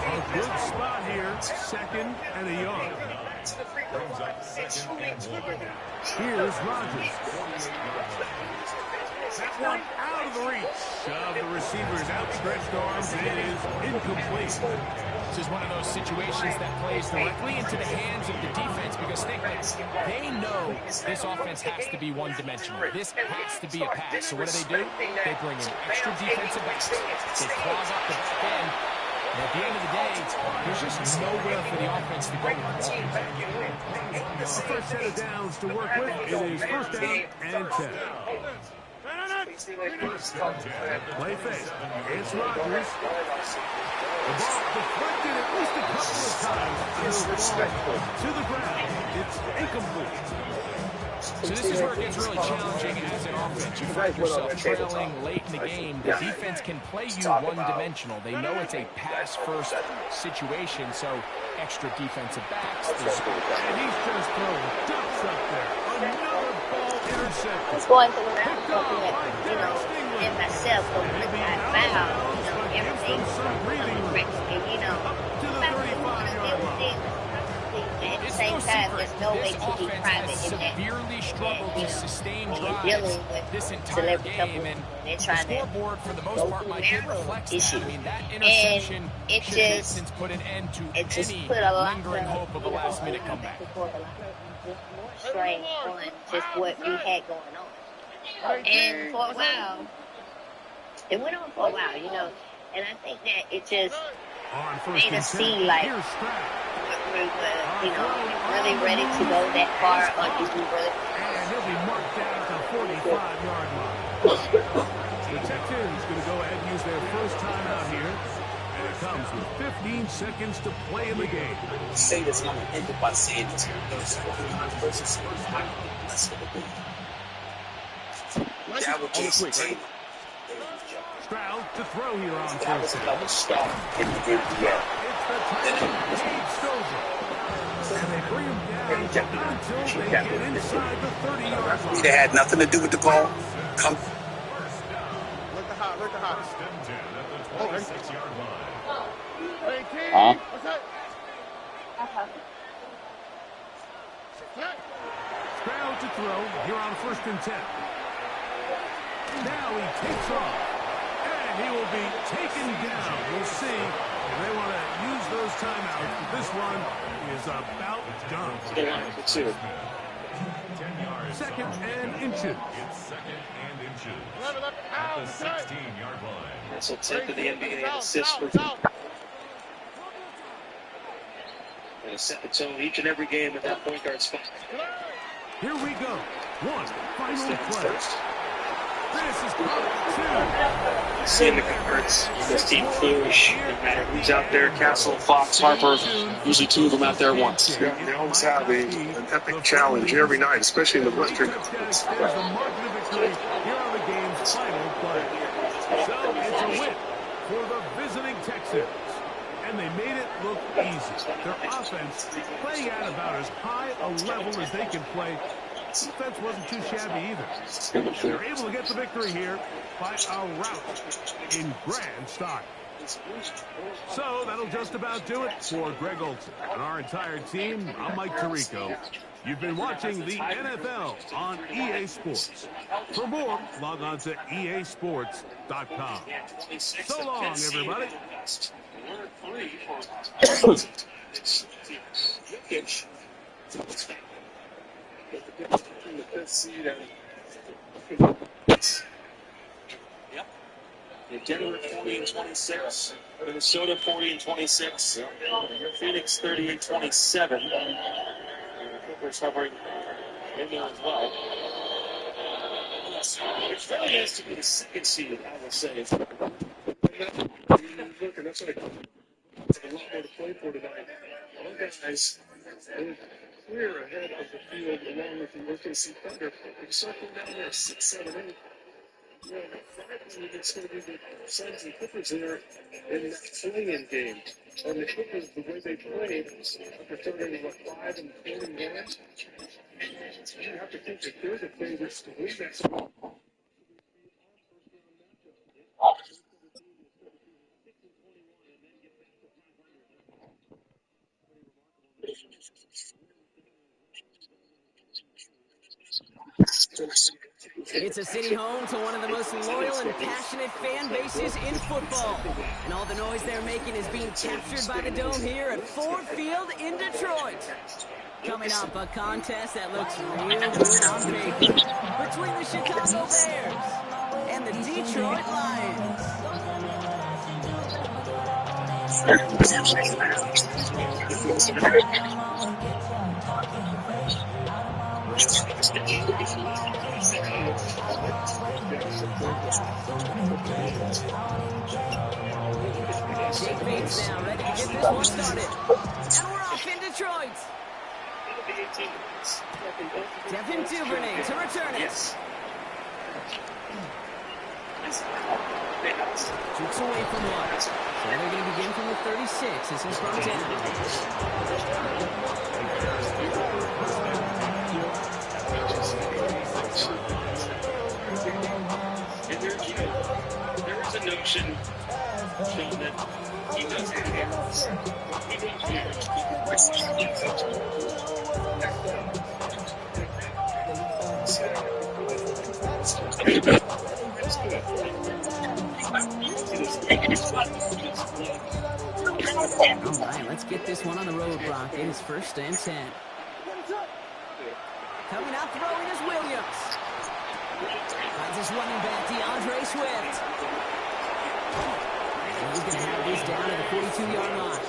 A good spot here, 2nd and a yard. Here's Rodgers. That one out of the reach of the receiver's outstretched arms is incomplete. This is one of those situations that plays directly into the hands of the defense because they know this offense has to be one-dimensional. This has to be a pass. So what do? They bring in extra defensive backs. They clog up the back end. And at the end of the day, there's just nowhere for the offense to go with the ball. First set of downs to work with. It is first down and 10. Play fake. It's Rodgers. The ball deflected at least a couple of times. To the ground. It's incomplete. So this is where it gets really challenging as an offense. You find yourself trailing late in the game. The defense can play you one-dimensional. They know it's a pass-first situation, so extra defensive backs. And he's just throwing ducks up there. Another ball intercepted. It's going through what I'm looking at, in myself, but when I foul, everything's correct. And, sometimes you want to deal with things. At the same time, there's no way to be private in that. Severely struggled to sustain drives dealing with this entire game, and they're trying the scoreboard for the most part might reflect that. I mean, that and interception it should have since put an end to any lingering hope of a last-minute comeback. More strain on just what we had going on, and for a while, it went on for a while, and I think that it just made us see like we were, really ready to go that far, or did we really? And he'll be marked down at the 45-yard line. The Texans going to go ahead and use their first timeout here, and it comes with 15 seconds to play in the game. Say this, and I'm going to end it by saying this. That would Jason Tatum. Stroud to throw here on that was another stop in the game. And they bring him down until they get inside the 30-yard line. It had nothing to do with the call. Come. Look the hot. Huh? Stroud to throw here on 1st and 10. Now he takes off. And he will be taken down. We'll see if they want to use those timeouts. But this one is about done. 2nd and inches. It's 2nd and inches. At the 16-yard line. That's a 10th of the NBA assist for and set the tone each and every game at that point guard spot. Here we go. One final play. This is part 2. Seeing the converts in this team flourish. No matter who's out there, Castle, Fox, Harper, usually 2 of them out there at once. Yeah, they always have an epic challenge every night, especially in the Western Conference. There's the mark of the victory. Here are the game's final play. So it's a win for the visiting Texans. And they made it look easy. Their offense playing at about as high a level as they can play. Defense wasn't too shabby either. And they're able to get the victory here by a rout in grand style. So that'll just about do it for Greg Olson and our entire team. I'm Mike Tirico. You've been watching the NFL on EA Sports. For more, log on to easports.com. So long, everybody. Denver 40-26, Minnesota 40-26, Phoenix 38-27. Clippers hovering in there as well. It's very nice to be the 2nd seed, I will say. Look, and that's what a lot more to play for tonight. All guys, they're clear ahead of the field along with the OKC Thunder. They're circling down there 6, 7, 8. Yeah, it's going to be the Suns and Clippers there in that play-in game. And the Clippers, the way they played, after starting 5 and 41, you have to think that they're the favorites to win that spot. It's a city home to one of the most loyal and passionate fan bases in football. And all the noise they're making is being captured by the Dome here at Ford Field in Detroit. Coming up, a contest that looks real good on paper between the Chicago Bears and the Detroit Lions. Jake Bates now ready to get this one started. And we're off in Detroit. Devin Duvernay to return it. Shoots away from one. So they're going to begin from the 36 as he's brought down. There is a notion that he doesn't have. He don't care. All right, let's get this one on the road, Brock. It is 1st and 10. Coming out throwing is Williams. Finds his running back, DeAndre Swift. And he's going to have this down at the 42-yard line.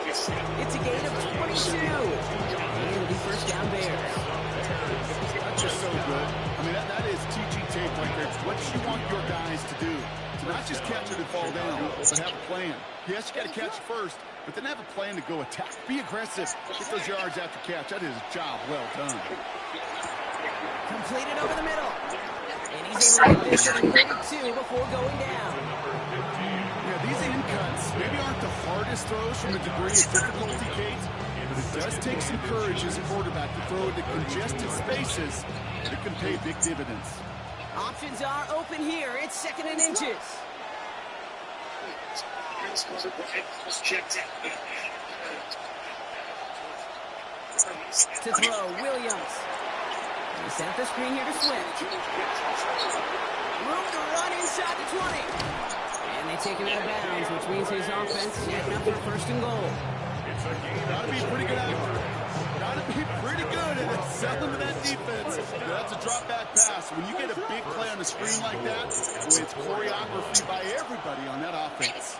It's a gain of 22. And it'll be 1st down Bears. That's just so good. I mean, that is teaching tape right there. It's what you want your guys to do. To not just catch it and fall down, but have a plan. Yes, you got to catch it first, but then have a plan to go attack. Be aggressive. Get those yards after catch. That is a job well done. Completed over the middle. And he's able to get this at 32 before going down. Yeah, these in cuts maybe aren't the hardest throws from a degree of difficulty, Kate, but it does take some courage as a quarterback to throw into congested spaces that can pay big dividends. Options are open here. It's 2nd and inches. To throw, Williams. He set up the screen here to Swift. Room to run inside the 20. And they take him out of bounds, which means his offense is getting up for 1st and goal. Gotta be pretty good actor. Gotta be pretty good at selling to that defense. That's a drop back pass. When you get a big play on the screen like that, boy, it's choreography by everybody on that offense.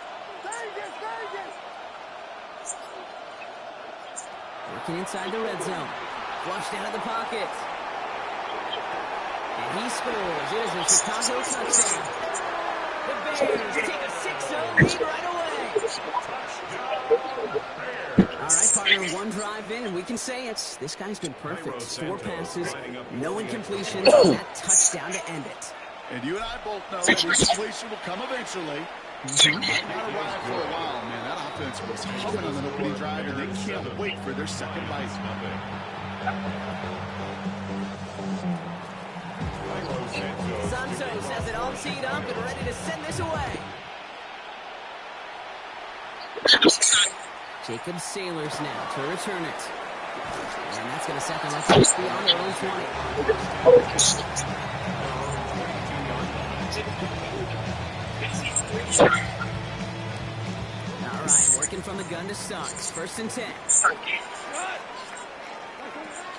Working inside the red zone. Flushed out of the pocket. And he scores. It is a Chicago touchdown. The Bears take a 6-0 lead right away. All right, partner, one drive in, and we can say this guy's been perfect. 4 passes, no incompletions, and that touchdown to end it. And you and I both know that incompletion will come eventually. Not arrived for a while, man. That offense was humming on the opening drive, and they can't wait for their second bite. Santos has it all teed up and ready to send this away. Jacob Sailors now to return it. And that's going to set them up just beyond their own 20. All right, working from the gun to start. 1st and 10.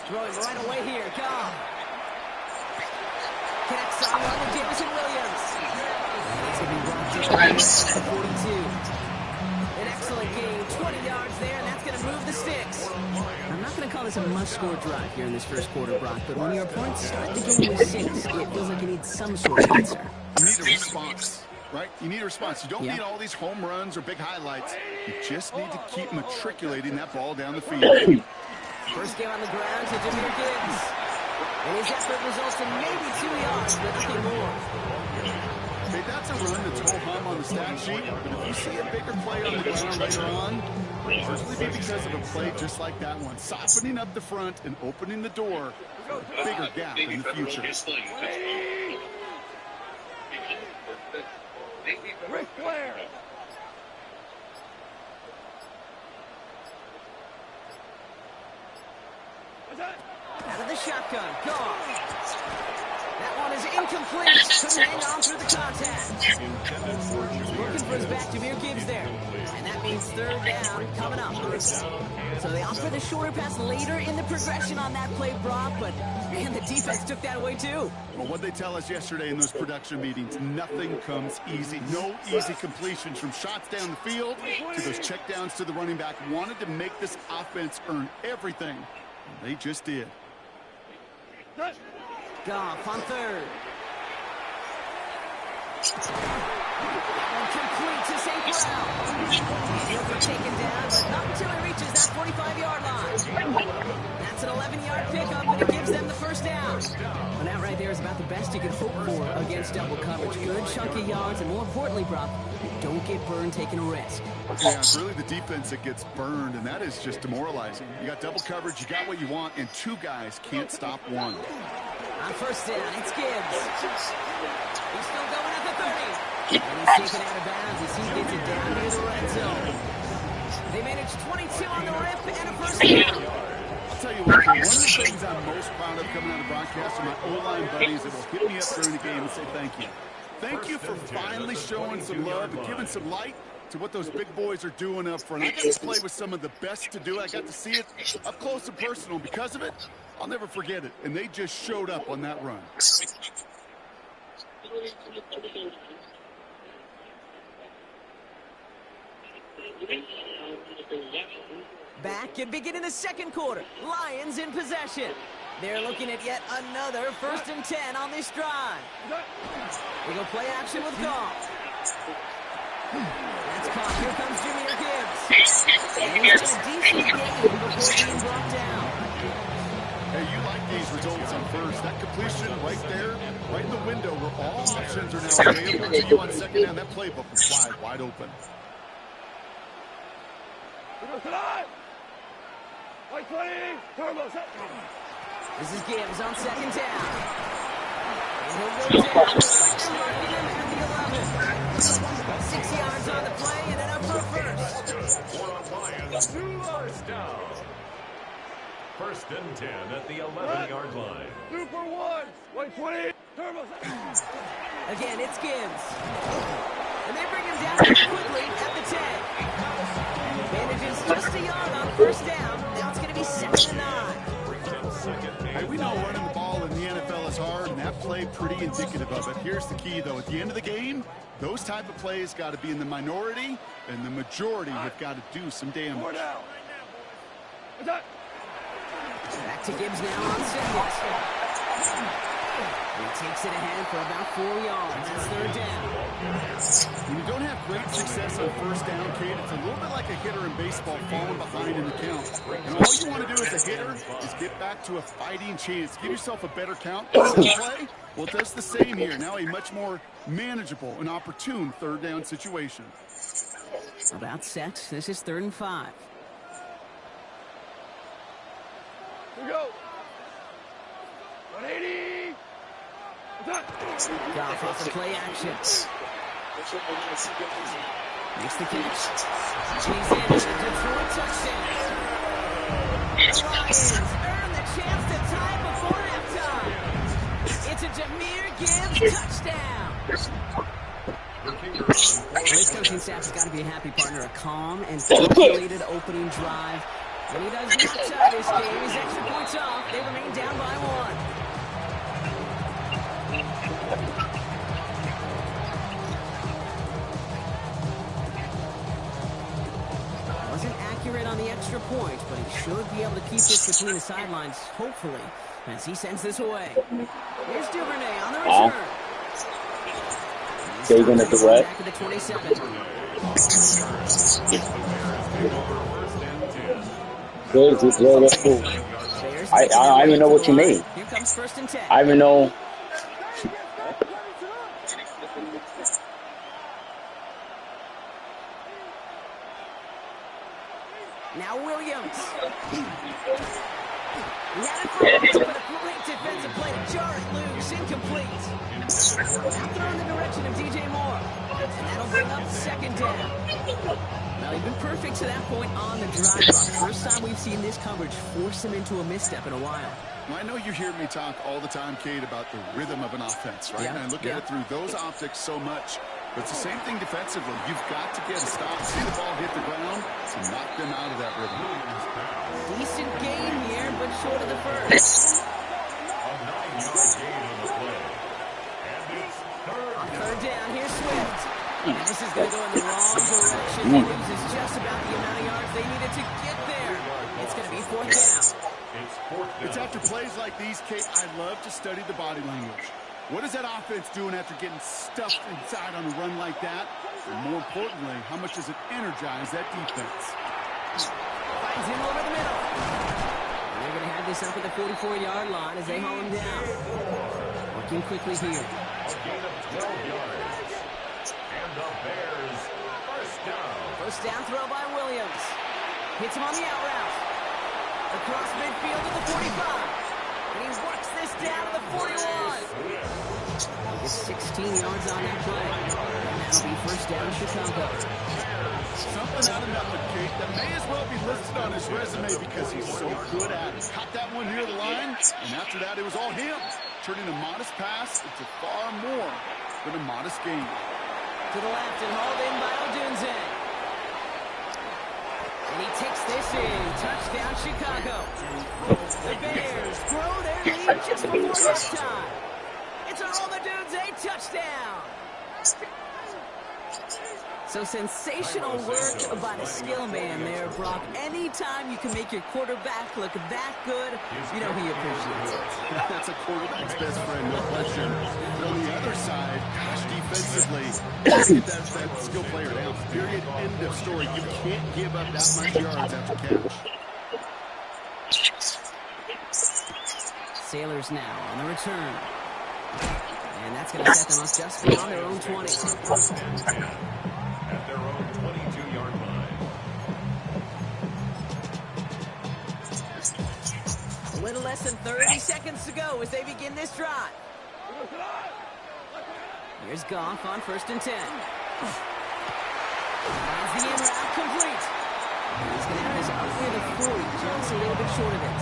Throwing right away here. Goff. Connects on one with Jameson Williams. It's going to be brought just to 42. An excellent game. 20 yards there, and that's going to move the sticks. I'm not going to call this a must-score drive here in this 1st quarter, Brock, but when your opponents start the game with 6, it feels like you need some sort of answer. You need a response, right? You need a response. You don't need all these home runs or big highlights. You just need to keep matriculating that ball down the field. First game on the ground to Jahmyr Gibbs. And his effort results in maybe 2 yards, but nothing more. Okay, that's a run that's ho-hum on the stat sheet, but if you see a bigger play on the ground later on, it'll usually be because of a play just like that one, softening up the front and opening the door for a bigger gap in the future. Ric Flair. Out of the shotgun, Goff. That one is incomplete. Couldn't hang on through the contact. Looking for his back, Jahmyr Gibbs there. And that means third down coming up. So they opt for the shorter pass later in the progression on that play, Brock, but man, the defense took that away too. Well, what they tell us yesterday in those production meetings, nothing comes easy. No easy completions from shots down the field to those checkdowns to the running back. Wanted to make this offense earn everything. And they just did. Goff on third. Complete to St. Brown. He'll be taken down, but not until he reaches that 45-yard line. That's an 11-yard pickup, and it gives them the first down. Well, that right there is about the best you can hope for against double coverage. Good chunky yards, and more importantly, Brock, don't get burned taking a risk. Yeah, it's really the defense that gets burned, and that is just demoralizing. You got double coverage, you got what you want, and two guys can't stop one. On first down, it's Gibbs. He's still going at the 30. And he's taken out of bounds as he gets it down near the red zone. They managed 22 on the rip and a first down. I'll tell you what, one of the things I'm most proud of coming out of broadcast are my O-line buddies that will hit me up during the game and say thank you. Thank you for finally showing some love and giving some light to what those big boys are doing up front. I got to play with some of the best to do it. I got to see it up close and personal. Because of it, I'll never forget it. And they just showed up on that run. Back and beginning the second quarter. Lions in possession. They're looking at yet another 1st and 10 on this drive. They go play action with Goff. That's caught. Here comes Jahmyr Gibbs. And he's got a decent game before being brought down. Hey, you like these results on first. That completion right there, right in the window where all options are now available to you on second down. That playbook was wide open. This is Gibbs on second down. And he'll go down. Looks like they're marking him at the 11. 6 yards on the play and enough for a first. First down. 1st and 10 at the 11-yard line. 2 for 1. 120. Again, it's Gibbs. And they bring him down quickly at the 10. Manages just a yard on first down. Now it's going to be 2nd and 9. Hey, we know running the ball in the NFL is hard, and that play pretty indicative of it. Here's the key, though. At the end of the game, those type of plays got to be in the minority, and the majority have got to do some damage. Back to Gibbs now on second. He takes it ahead for about 4 yards. That's third down. When you don't have great success on first down, Kate, it's a little bit like a hitter in baseball falling behind in the count. And all you want to do as a hitter is get back to a fighting chance. Give yourself a better count. Play, well, it does the same here. Now a much more manageable and opportune third down situation. About set. This is 3rd and 5. Here we go. 180. Goff off the play action. Makes the catch. He's in as a Detroit touchdown. The Lions earn the chance to tie before halftime. It's a Jahmyr Gibbs touchdown. This coaching staff has got to be a happy partner. A calm and calculated opening drive. When he does not tie this game, he's extra points off. They remain down by 1. Wasn't accurate on the extra point, but he should be able to keep this between the sidelines, hopefully, as he sends this away. Here's Duvernay on the return. They're going to do what? Back at the 27. I don't even know what you mean. Here comes 1st and 10. I even know. Now Williams. He had it for a but a great defensive play to jar it loose. Incomplete. Now thrown in the direction of DJ Moore. And that'll bring up second down. Well, he's been perfect to that point on the drive, Brock. First time we've seen this coverage force him into a misstep in a while. Well, I know you hear me talk all the time, Kate, about the rhythm of an offense, right? Yeah. And I look at it through those optics so much. But it's the same thing defensively. You've got to get a stop, see the ball hit the ground, and knock them out of that rhythm. Decent gain here, but short of the first. A 9-yard gain on the play. And it's third down. Here's Swift. And this is going to go in the wrong direction. He loses just about the amount of yards they needed to get there. It's going to be fourth down. It's after plays like these, Kate, I love to study the body language. What is that offense doing after getting stuffed inside on a run like that? And more importantly, how much does it energize that defense? Finds him over the middle. And they're going to have this up at the 44-yard line as they haul him down. Working quickly here. A gain of 12 yards. And the Bears first down. First down throw by Williams. Hits him on the out route. Across midfield to the 45. And he works this down to the 41. He gets 16 yards on that play. And that'll be first down Chicago. Something out of nothing, Kate, that may as well be listed on his resume because he's so good at it. Caught that one near the line, and after that it was all him. Turning a modest pass into far more than a modest gain. To the left and hauled in by Odunze. And he takes this in. Touchdown, Chicago. The Bears grow their lead just before halftime. It's a Odunze touchdown. So sensational work by the skill man there, Brock. Anytime you can make your quarterback look that good, you know he appreciates it. That's a quarterback's best friend, no question. But on the other side, gosh, defensively, get that skill player down. Period, end of story. You can't give up that much yards after catch. Sailors now on the return. And that's going to set them up just beyond their own 20. At their own 22-yard line. A little less than 30 seconds to go as they begin this drive. Here's Goff on first and 10. Finds the in route complete. He's going to have this up near the 40, just a little bit short of it.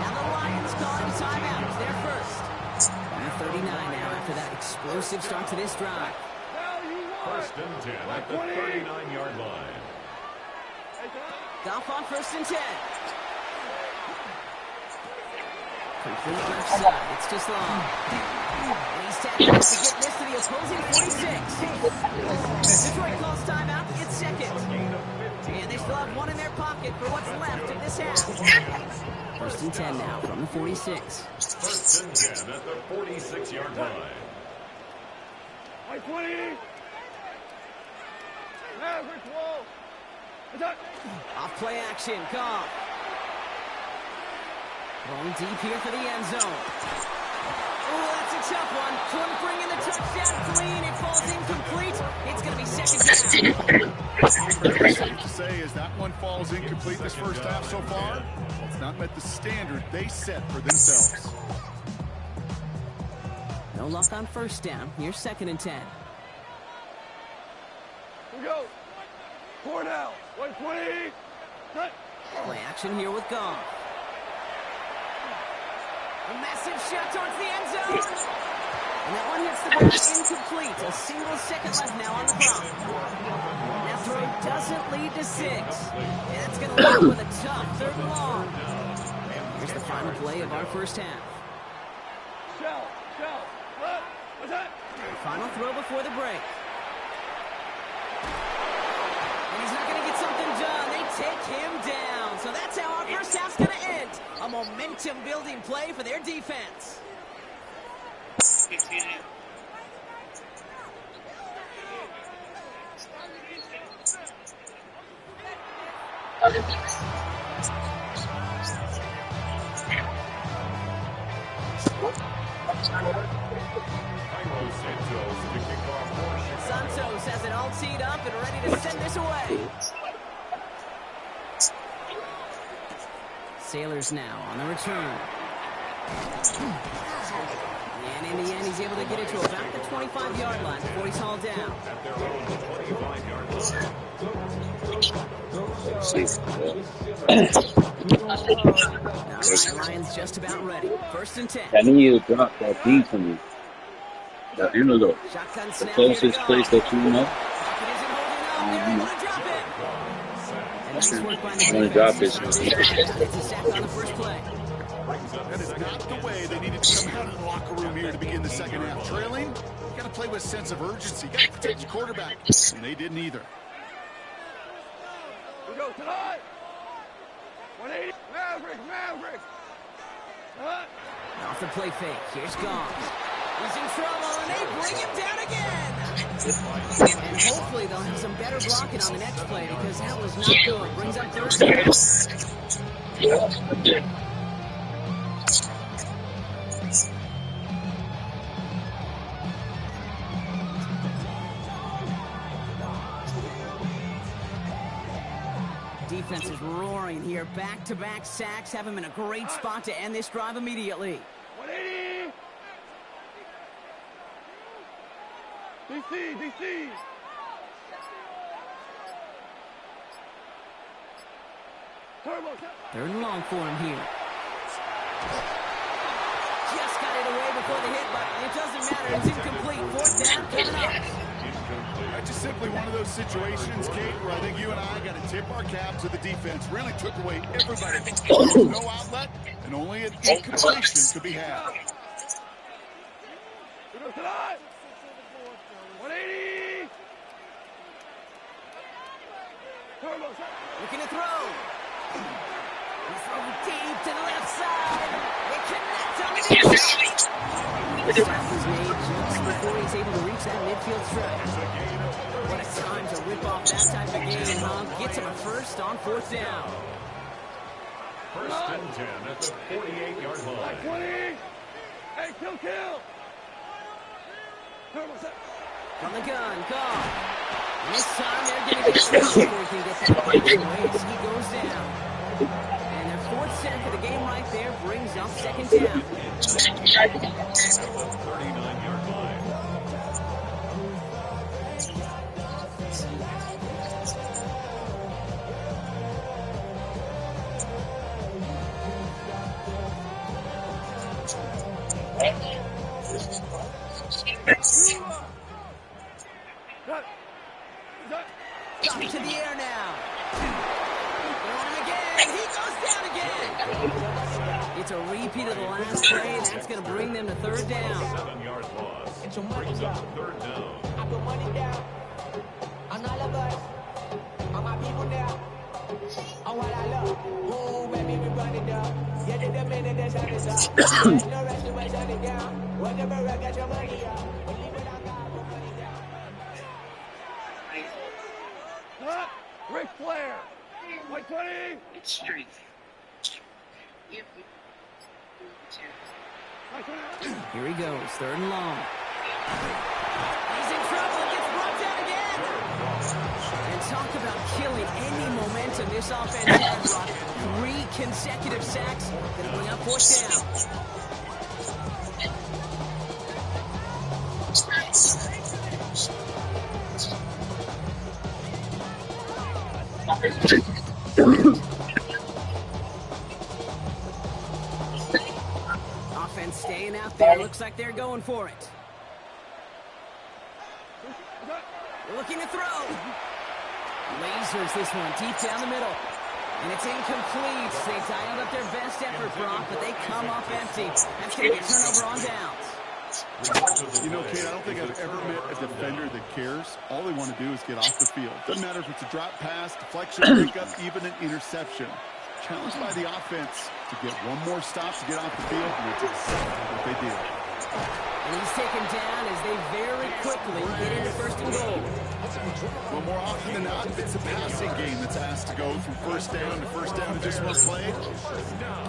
Now the Lions calling a timeout. It's their first. And 39 now after that explosive start to this drive. First and 10 at the 39-yard line. Goff on first and 10. Complete left side. It's just long. And he's tackled to get this to the opposing 46. Detroit calls timeout. It's second. And they still have one in their pocket for what's left of this half. First and 10 now from the 46. First and 10 at the 46-yard line. 20. Off play action, Goff. Going deep here for the end zone. Oh, that's a tough one. Couldn't bring in the touchdown clean. It falls incomplete. It's going to be second down. Very safe to say as that one falls incomplete this first half so far. Well, it's not met the standard they set for themselves. No luck on first down. Here's second and 10. Here we go. 4 now. 120. Play action here with Goff. A massive shot towards the end zone. And that one hits the ground incomplete. A single second left now on the clock. That throw doesn't lead to 6. And that's going to leave with a tough third and long. Here's the final play of our first half. What's that? Final throw before the break. And he's not going to get something done. They take him down. So that's how our first half's going to end. A momentum-building play for their defense. Santos has it all teed up and ready to send this away. Sailors now on the return. And in the end, he's able to get it to about the 25-yard line before he's hauled down. At their own 25-yard line. All right, Lions just about ready. 1st and 10. I need you to drop that beat for me. You know, the closest place that you know. I'm going to drop this. It's a sack on the first play. That is not the way they needed to come out of the locker room here to begin the second half. Trailing, you got to play with a sense of urgency. You got to protect your quarterback, and they didn't either. We go tonight. 180. Maverick. Off the play fake. Here's Goff. He's in trouble, and they bring him down again. And hopefully they'll have some better blocking on the next play because that was not good. Brings up 3rd down. Defense is roaring here. Back-to-back sacks have him in a great spot to end this drive immediately. 180. DC. Turbo. 3rd and long for him here. Just got it away before the hit, but it doesn't matter. It's incomplete. 4th down coming up. That's just simply one of those situations, Kate, where I think you and I got to tip our cap to the defense. Really took away everybody. No outlet, and only an incompletion could be had. 180. Looking to throw. He's throwing deep to the left side. It connects on the inside. The stop is made just before he's able to reach that midfield stretch. What a time to rip off that type of game, huh? Gets him a first on 4th down. 1st and 10 at the 48-yard line. 20. Hey, kill. From the gun, Goff. This time they're going to get it before he can get that pass away as he goes down. And their 4th sack of the game right there brings up 2nd down. 39-yard line. Got to the air now. Throwing him again. He goes down again. It's a repeat of the last play, and that's going to bring them to 3rd down. 7-yard loss. Brings up 3rd down. I put money down on all of us, on my people now, on what I love. Ooh, baby, we run it down. Get it the minute they shut it up. There's no rest to my shut it down. Whatever I get your money up. Believe it or not, put money down. Ric Flair. 120. It's strength. Here he goes, 3rd and long. He's in trouble, gets brought down again. And talk about killing any momentum this offense had, Brock. 3 consecutive sacks, gonna bring up 4th down. Offense staying out there. Looks like they're going for it. Looking to throw. Lasers this one deep down the middle. And it's incomplete. They dialed up their best effort, Brock, but they come up empty. That's going to be a turnover on downs. You know, Kate, I don't think I've ever met a defender that cares. All they want to do is get off the field. Doesn't matter if it's a drop pass, deflection, pickup, even an interception. Challenged by the offense to get one more stop to get off the field, and it's exactly what they did. And he's taken down as they very quickly get into 1st and goal. Well, more often than not, it's a passing game that's asked to go from 1st down to just one play.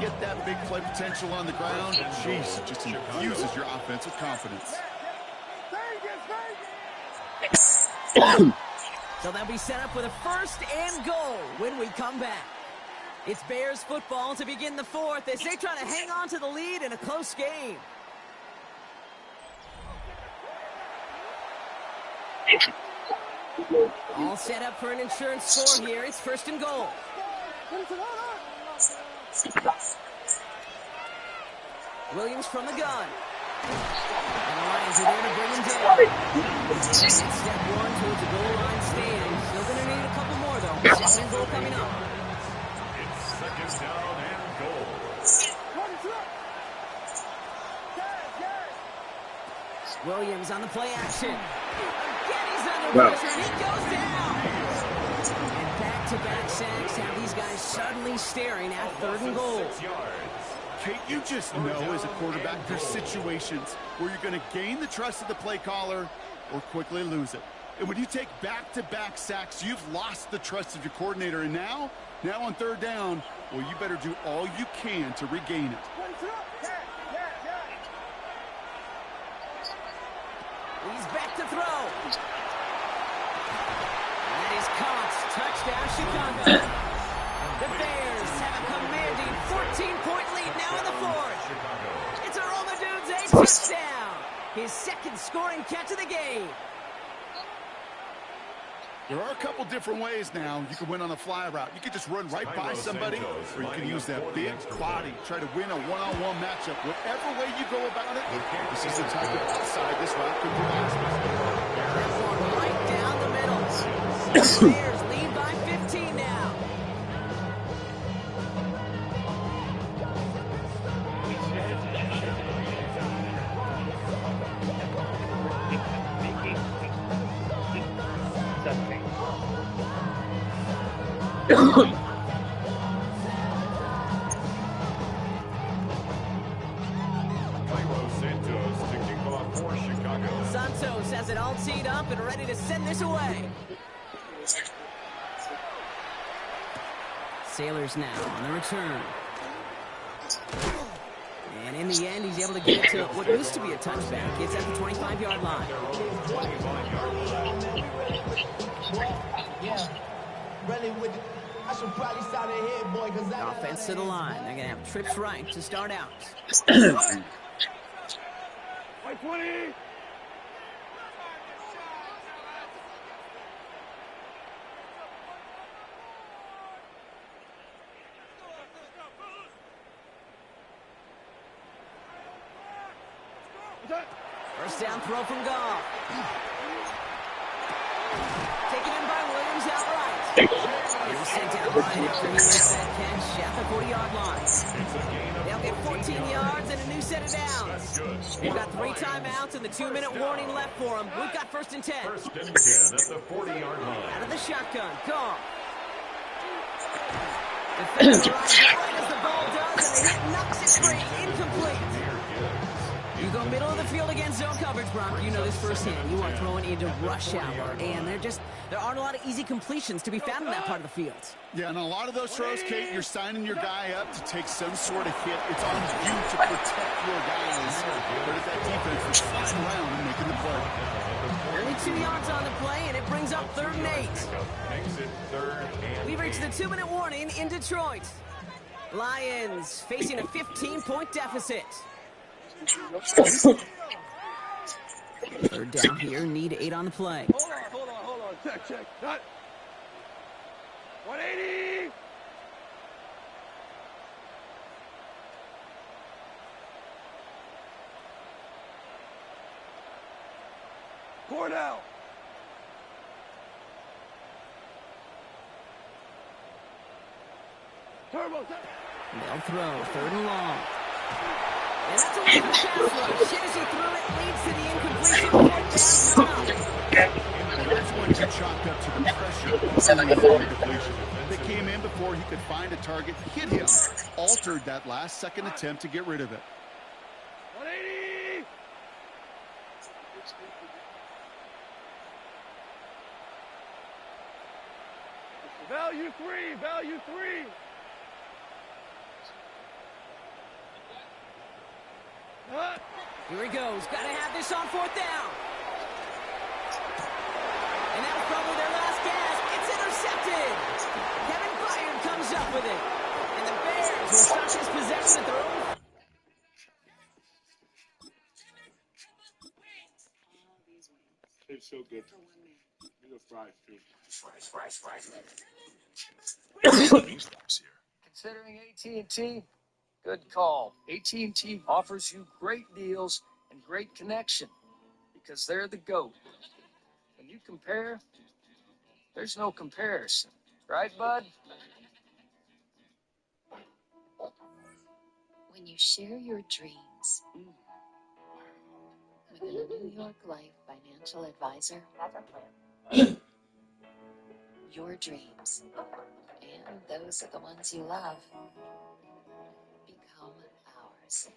Get that big play potential on the ground. Jeez, it just infuses your offense with confidence. So they'll be set up with a 1st and goal when we come back. It's Bears football to begin the 4th as they try to hang on to the lead in a close game. All set up for an insurance score here. It's 1st and goal. Williams from the gun. And the Lions are there to bring him down. Step one towards the goal line stand. Still going to need a couple more, though. 2nd and goal coming up. It's 2nd down and goal. Williams on the play action. Again, he's under pressure, and he goes down. And back-to-back sacks have these guys suddenly staring at 3rd and goal. Kate, you just know as a quarterback there's situations where you're going to gain the trust of the play caller or quickly lose it. And when you take back-to-back sacks, you've lost the trust of your coordinator. And now on 3rd down, well, you better do all you can to regain it. He's back to throw. That is caught. Touchdown, Chicago. The Bears have a commanding 14-point lead now in the 4th. It's a Romadude's touchdown. His 2nd scoring catch of the game. There are a couple different ways now you can win on a fly route. You can just run right by somebody, or you can use that big body, try to win a one-on-one matchup. Whatever way you go about it, this is the type of upside this route could provide. That's one right down the middle. The Bears lead by 15 now. Santos has it all teed up and ready to send this away. Sailors now on the return. And in the end, he's able to get it to what used to be a touchback. It's at the 25-yard line. Offense to the line. They're going to have trips right to start out. White 20. First down throw from Goff. Taken in by Williams outright. He was sent down right after he missed that catch at the 40-yard line. They'll get 14 yards and a new set of downs. They've got 3 timeouts and the 2-minute warning left for them. We've got 1st and 10. 1st and 10 at the 40-yard line. Out of the shotgun, Goff. Defender runs right as the ball does, and the hit knocks it free. Incomplete. You go middle of the field against zone coverage, Brock. You know this firsthand. You are throwing into rush hour, and there aren't a lot of easy completions to be found in that part of the field. Yeah, and a lot of those throws, Kate, you're signing your guy up to take some sort of hit. It's on you to protect your guys. But if that defense is flying around and making the play. Only 2 yards on the play, and it brings up 3rd and 8. Makes it 3rd and 8. We've reached the 2-minute warning in Detroit. Lions facing a 15-point deficit. 3rd down here, need 8 on the play. Hold on. Check. Cut. 180. Cornell. Turbo. They'll throw, 3rd and long. And that's a way to pass rush. Shit as he threw it, leads to the incompletion. And that's when you chalked up to the pressure. That came in before he could find a target, hit him, altered that last second attempt to get rid of it. 180. Value three. Here he goes. Got to have this on 4th down. And that was probably their last gasp. It's intercepted. Kevin Byard comes up with it. And the Bears will start this possession at their own. it's so good. You have fries, too. Stops here. Considering AT&T, good call. AT&T offers you great deals and great connection because they're the GOAT. When you compare, there's no comparison. Right, bud? When you share your dreams with a New York Life financial advisor, your dreams and those of the ones you love become ours.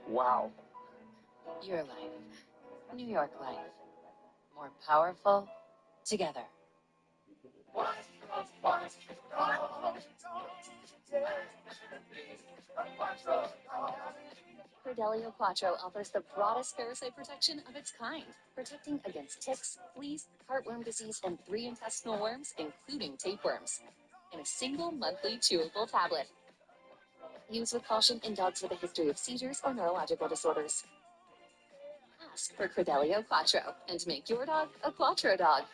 Wow. Your life. New York Life. More powerful together. Credelio Quattro offers the broadest parasite protection of its kind, protecting against ticks, fleas, heartworm disease, and 3 intestinal worms, including tapeworms, in a single monthly chewable tablet. Use with caution in dogs with a history of seizures or neurological disorders. Ask for Credelio Quattro and make your dog a Quattro dog.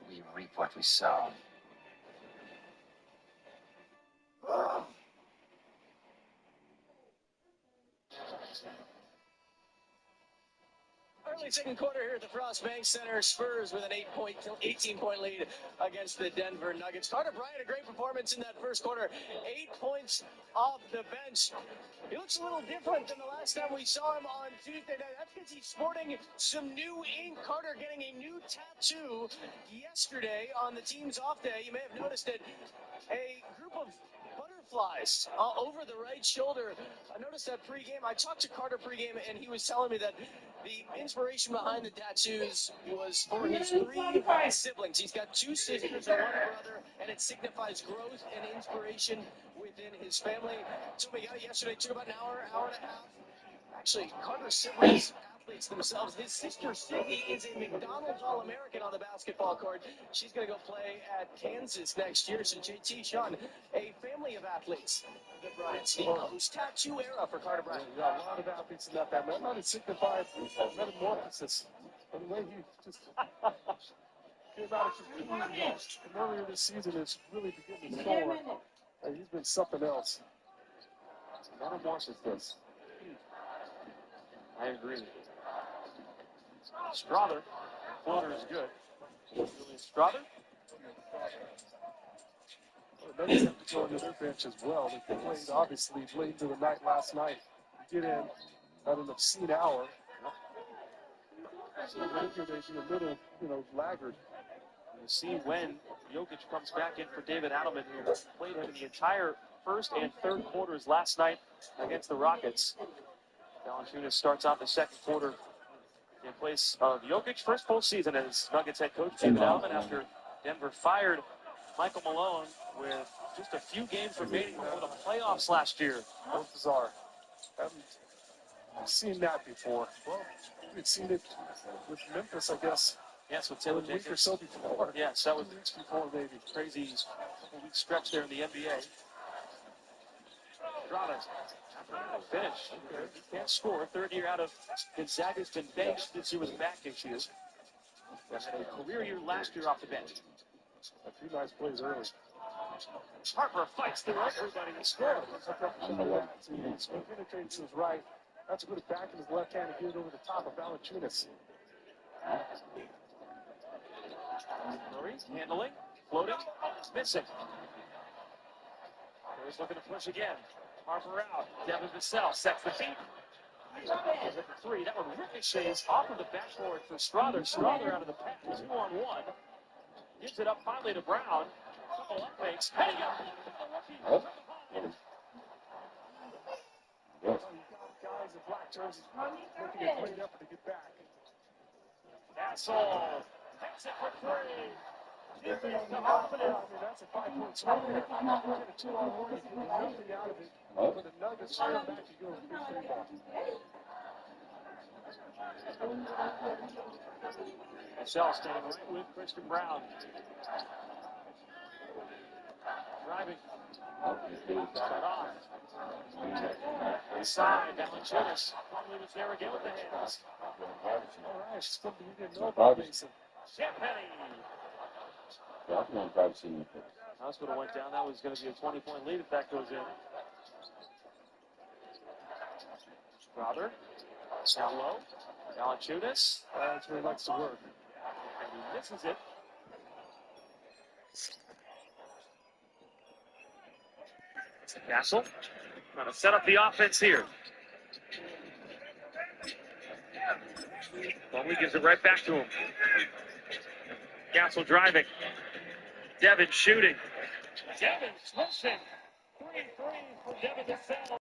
We reap what we sow. Early second quarter here at the Frost Bank Center. Spurs with an 18-point lead against the Denver Nuggets. Carter Bryant, a great performance in that first quarter. 8 points off the bench. He looks a little different than the last time we saw him on Tuesday night. That's because he's sporting some new ink. Carter getting a new tattoo yesterday on the team's off day. You may have noticed it. A group of butterflies over the right shoulder. I noticed that pregame. I talked to Carter pregame, and he was telling me that the inspiration behind the tattoos was for his 3 siblings. He's got 2 sisters and 1 brother, and it signifies growth and inspiration within his family. So we got it yesterday. It took about an hour and a half. Actually, Carter's siblings, athletes themselves. His sister, Sydney, is a McDonald's All-American on the basketball court. She's going to go play at Kansas next year. So JT, Sean, a family of athletes. The Bryants. Post-tattoo era for Carter Bryant. Yeah, a lot of athletes in that family. That might have signified metamorphosis. And the way he just came out of cocoon and earlier this season is really beginning to soar. And he's been something else. Metamorphosis. I agree. Strother, floater is good. Julian Strother. Well, Nuggets have to go into their bench as well. They played, obviously, late into the night last night. Get in at an obscene hour. So they'd be a little, laggard. We'll see when Jokic comes back in for David Adelman, who played him in the entire first and third quarters last night against the Rockets. Valanciunas starts out the second quarter in place of Jokic. First full season as Nuggets head coach David Adelman after Denver fired Michael Malone with just a few games remaining before the playoffs last year. That was bizarre. I've seen that before. Well, we've seen it with Memphis, I guess. Yes, with Taylor Jenkins. A week or so before. Yes, that was 2 weeks before, maybe. Crazy couple-week stretch there in the NBA. Strada finish. He can't score. Third year out of Gonzaga's been benched this year with a back issue. Had a career year last year off the bench. A few nice plays early. Harper fights through everybody to score. He's penetrating to his right. That's a good back in his left hand to get it over the top of Valanciunas. Murray handling, floating, missing. Murray's looking to push again. Harper out. Devin Vassell sets the feet. At the 3. That one ricochets off of the backboard for Strother. Strother out of the pack. 2-on-1. Gives it up finally to Brown. Couple up fakes. Hey! Guys in black jerseys making a great effort to get back. Gasol takes it for 3. That's a 5-point swing there. Get a 2-on-1, you get nothing out of it. For the Nuggets, come back and go with the 3 ball. Marcel staying right with Christian Brown. Driving. Start off. Inside, Valanciunas. Probably was there again with the hands. All right, it's something you didn't know about Mason. Champagny. Hospital went down. That was going to be a 20-point lead if that goes in. Crowder. Down low. Valanciunas. That's where he likes to work. And he misses it. Castle trying to set up the offense here. Plumlee gives it right back to him. Castle driving. Devin shooting. Devin's missing. 3-3 for Devin to foul.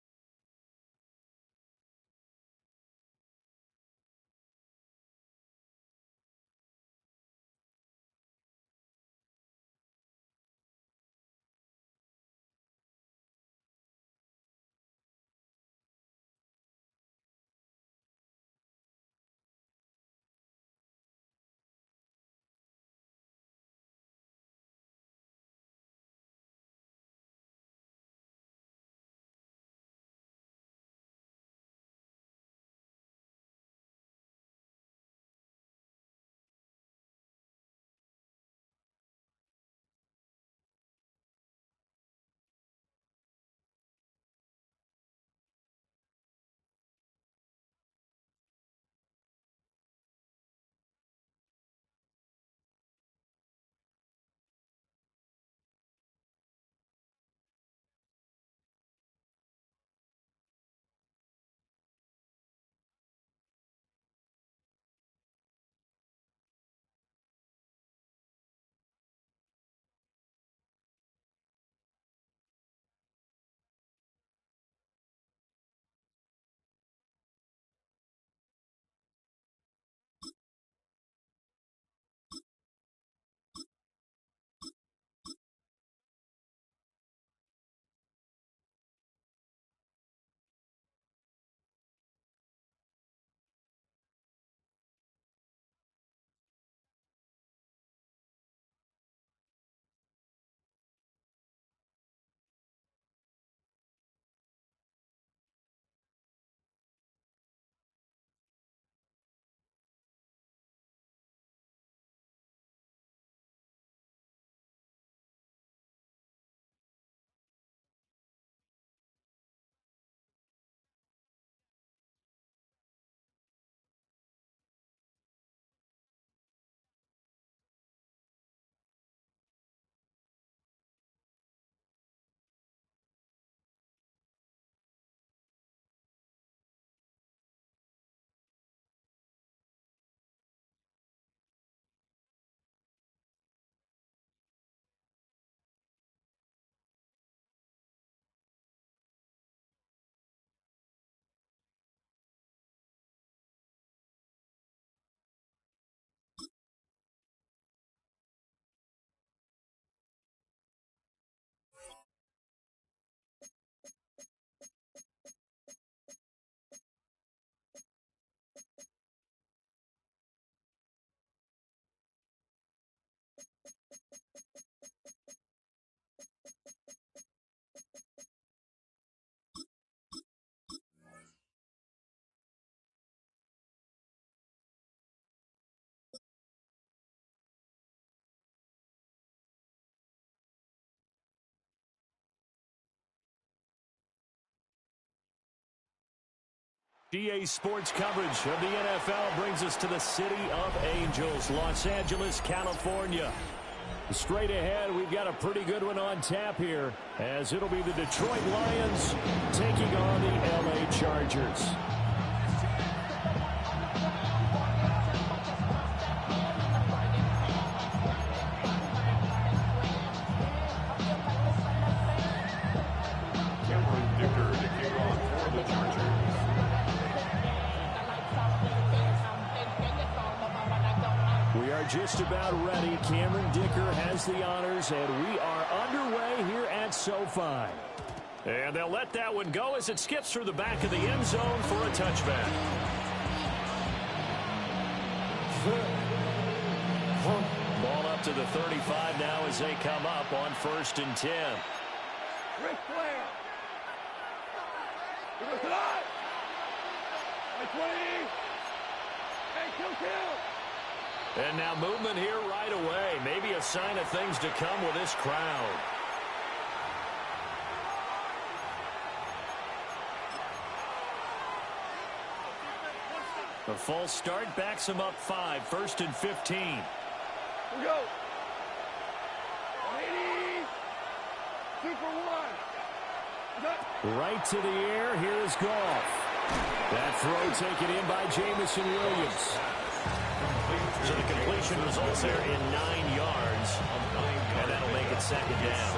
GA Sports coverage of the NFL brings us to the City of Angels, Los Angeles, California. Straight ahead, we've got a pretty good one on tap here, as it'll be the Detroit Lions taking on the LA Chargers. Just about ready. Cameron Dicker has the honors, and we are underway here at SoFi. And they'll let that one go as it skips through the back of the end zone for a touchback. the 35 now as they come up on 1st and 10. Rick Flair. He goes tonight. 20. Hey, kill. And now movement here right away. Maybe a sign of things to come with this crowd. The false start backs him up 5. 1st and 15. Here we go. 180. 2 for 1. Right to the air. Here's Goff. That throw taken in by Jamison Williams. So the completion results there in 9 yards. And that'll make it 2nd down.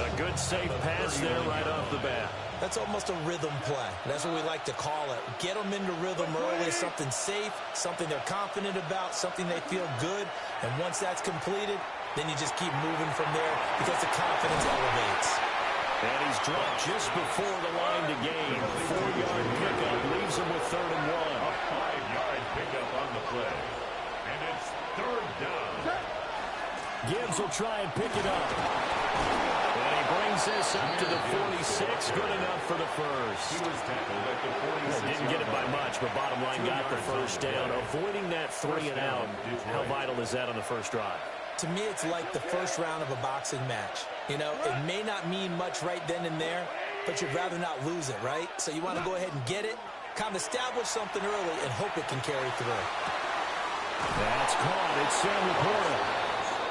A good safe pass there right off the bat. That's almost a rhythm play. That's what we like to call it. Get them into rhythm early, something safe, something they're confident about, something they feel good. And once that's completed, then you just keep moving from there because the confidence elevates. And he's dropped just before the line to gain. 4-yard pickup leaves him with 3rd and 1. A 5-yard pickup on the play. And it's 3rd down. Gibbs will try and pick it up. And he brings this up to the 46. Good enough for the first. He was tackled at the 46. Didn't get it by much, but bottom line got the first down. Avoiding that 3 and out. How vital is that on the first drive? To me, it's like the first round of a boxing match. You know, it may not mean much right then and there, but you'd rather not lose it, right? So you want to go ahead and get it, kind of establish something early, and hope it can carry through. That's caught. It's Sam Laporta.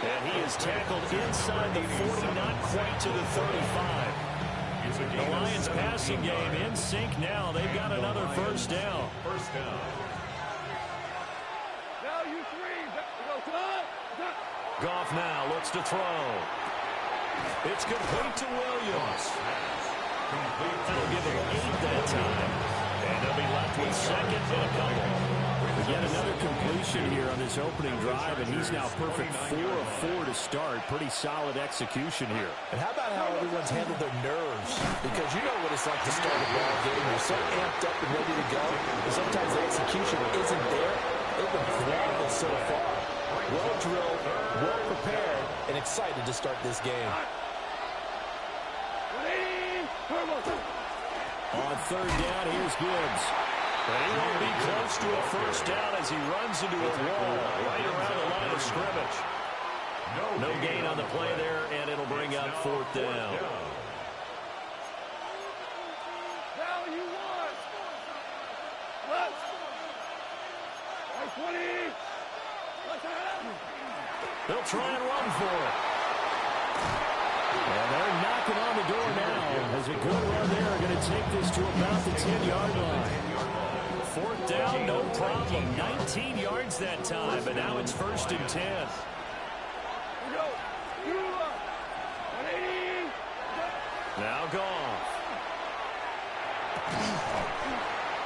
And he is tackled inside the 40, not quite to the 35. The Lions passing game in sync now. They've got another first down. First down. Now you 3. Goff now looks to throw. It's complete to Williams. That'll give him 8 that time. And they'll be left with 2nd and a couple. Yet another completion here on this opening drive, and he's now perfect 4 of 4 to start. Pretty solid execution here. And how about how everyone's handled their nerves? Because you know what it's like to start a ball game. You're so amped up and ready to go, and sometimes the execution isn't there. They've been phenomenal so far. Well drilled, well prepared, and excited to start this game. On 3rd down, here's Gibbs. And he won't be close to a first down as he runs into a wall right around the line of scrimmage. No gain on the play there, and it'll bring up 4th down. Now you won. Let's 20. They'll try and run for it. And they're knocking on the door now. As a good run there, going to take this to about the 10-yard line. 4th down, no problem. 19 yards that time, but now it's 1st and 10. Now Goff.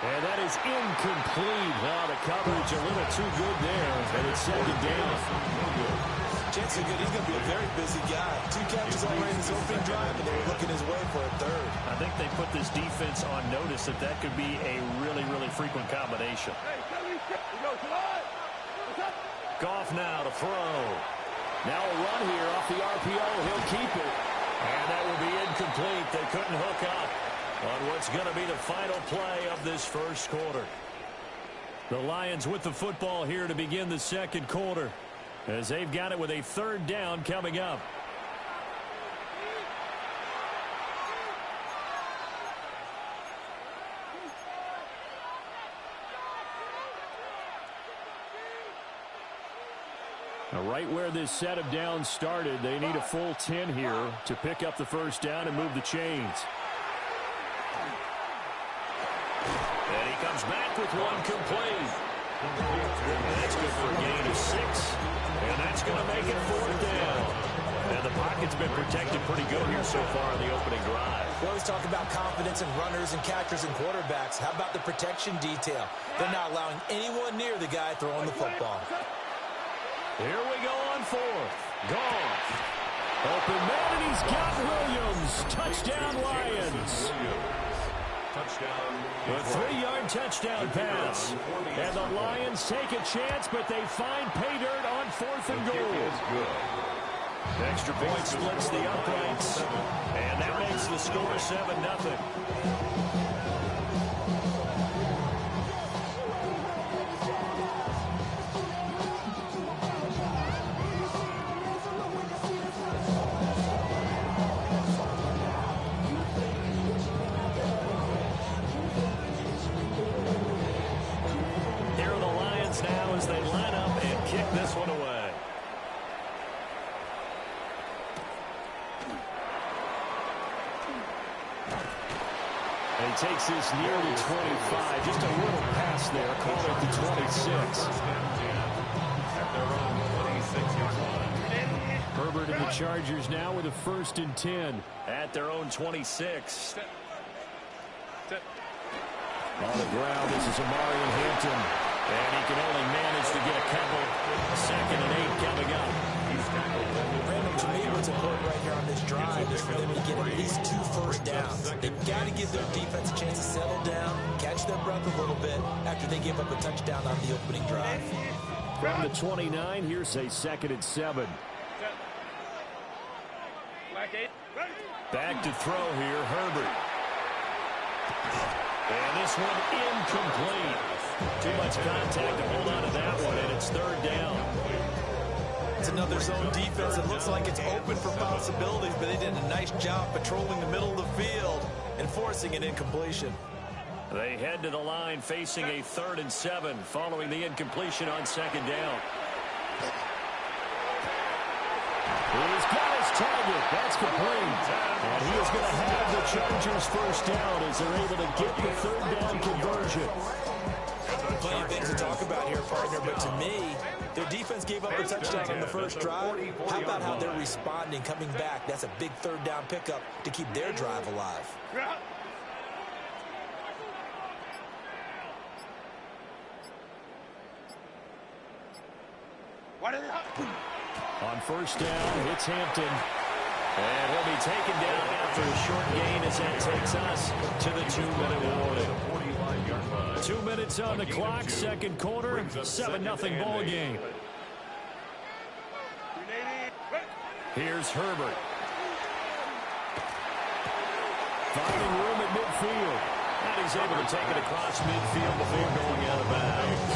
And that is incomplete. Well, the coverage a little too good there, and it's 2nd down. Chances are good. He's going to be a very busy guy. 2 catches already in his opening drive, and they were looking his way for a 3rd. I think they put this defense on notice that could be a really, really frequent combination. Goff now to throw. Now a run here off the RPO. He'll keep it. And that will be incomplete. They couldn't hook up on what's going to be the final play of this first quarter. The Lions with the football here to begin the 2nd quarter, as they've got it with a 3rd down coming up. Now, right where this set of downs started, they need a full 10 here to pick up the first down and move the chains. And he comes back with one complete. That's good for a gain of 6. And that's going to make it 4th down. And the pocket's been protected pretty good here so far on the opening drive. We always talk about confidence in runners and catchers and quarterbacks. How about the protection detail? They're not allowing anyone near the guy throwing the football. Here we go on 4th. Goff. Open man, and he's got Williams. Touchdown, Lions. A 3-yard touchdown pass. And the Lions take a chance, but they find pay dirt on 4th and goal. Extra point splits the uprights, and that makes the score 7-0. Here are the Lions now as they line up and kick this one away. He takes this near the 25. Just a little pass there. Call it the 26. Herbert and the Chargers now with a 1st and 10 at their own 26. On the ground, this is Amarian Hampton. And he can only manage to get a couple. 2nd and 8 coming up. Brandon, to me, what's important right here on this drive is for them to get at least 2 first downs. They've got to give their defense a chance to settle down, catch their breath a little bit after they give up a touchdown on the opening drive. From the 29, here's a 2nd and 7. Back to throw here, Herbert. And this one incomplete. Too much contact to hold on to that one, and it's 3rd down. It's another zone defense. It looks like it's open for possibilities, but they did a nice job patrolling the middle of the field and forcing an incompletion. They head to the line facing a 3rd and 7 following the incompletion on 2nd down. He's got his target. That's complete. And he is going to have the Chargers 1st down as they're able to get the 3rd down conversion. Plenty of things to talk about here, partner, but to me, their defense gave up a touchdown on the 1st drive. How about how they're responding, coming back? That's a big 3rd down pickup to keep their drive alive. On 1st down, it's Hampton. And he'll be taken down after a short gain as that takes us to the 2-minute warning. 2 minutes on the clock, 2nd quarter, 7-0 ball game. Here's Herbert. Finding room at midfield. And he's able to take it across midfield before going out of bounds.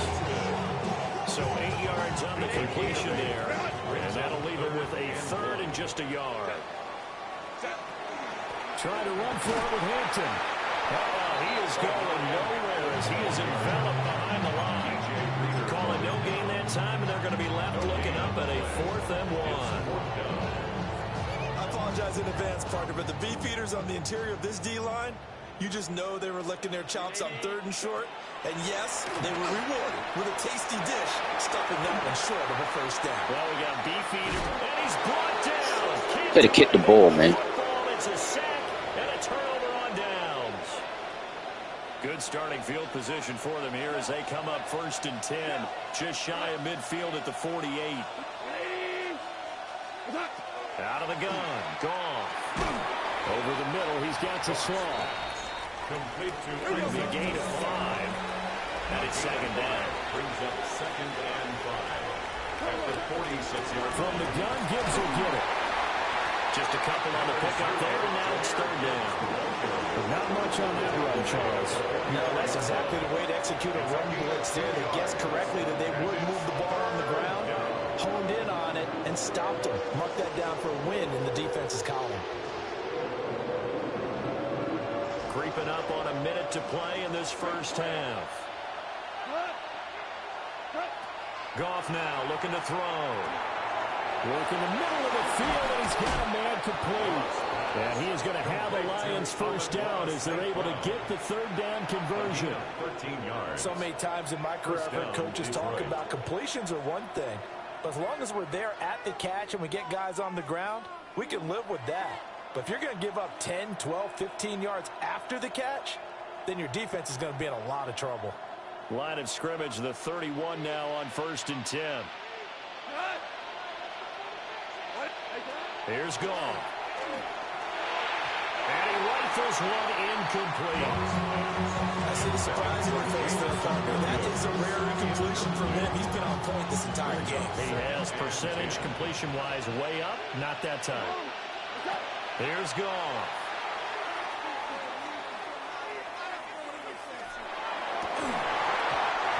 So 8 yards on the completion there. And that'll leave him with a 3rd and just a yard. Trying to run for it with Hampton. He is going nowhere as he is enveloped behind the line. Call it no gain that time, and they're going to be left looking up at a 4th and 1. I apologize in advance, partner, but the beefeaters on the interior of this D-line, you just know they were licking their chops on 3rd and short. And yes, they were rewarded with a tasty dish, stuffing that one short of a 1st down. Well, we got beefeater, and he's brought down. Better kick the ball, man. It's a sack and a turnover on downs. Good starting field position for them here as they come up 1st and 10, just shy of midfield at the 48. Out of the gun, gone. Over the middle, he's got to Slaw. Complete to The gain of 5. And it's 2nd down. Brings up 2nd and 5. At the 46-yard From the gun, Gibbs will get it. Just a couple on the pickup there, and now it's 3rd down. Not much on that run, Charles. No, that's exactly the way to execute a run blitz there. They guessed correctly that they would move the ball on the ground, honed in on it, and stopped them. Mark that down for a win in the defense's column. Creeping up on a minute to play in this 1st half. Goff now looking to throw. Work in the middle of the field, and he's got a man complete. And he is going to have the Lions 1st down as they're able to get the 3rd down conversion. 13 yards. So many times in my career, I've heard coaches talk about completions are one thing. But as long as we're there at the catch and we get guys on the ground, we can live with that. But if you're going to give up 10, 12, 15 yards after the catch, then your defense is going to be in a lot of trouble. Line of scrimmage, the 31 now on 1st and 10. Here's Goff. And he rifles one incomplete. I see the surprise in your face there, partner. That is a rare incompletion from him. He's been on point this entire game. He has percentage completion-wise way up. Not that time. Here's Goff.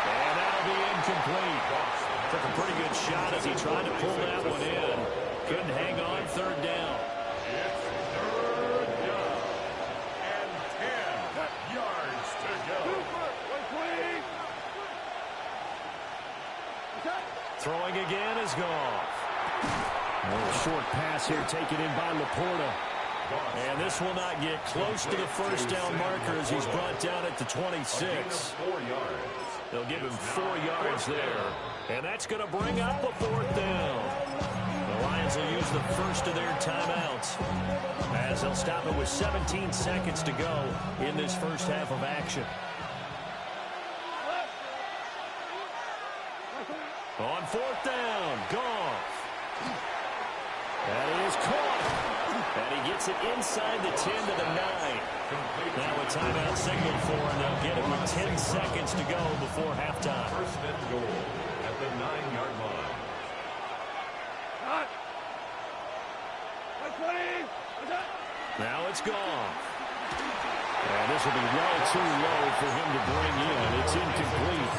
And that'll be incomplete. Took a pretty good shot as he tried to pull that one in. Couldn't hang on third down. It's third down. And 10 yards to go. Throwing again is Goff. A little short pass here taken in by Laporta. And this will not get close to the first down marker as he's brought down at the 26. 4 yards. They'll give him 4 yards there. And that's going to bring up a fourth down. The Lions will use the first of their timeouts as they'll stop it with 17 seconds to go in this first half of action. On fourth down, Goff. That is caught. And he gets it inside the 10 to the 9. Now a timeout signal for him. They'll get it with 10 seconds to go before halftime. First and goal at the 9-yard line. Now it's Goff. And this will be well too low for him to bring in. It's incomplete.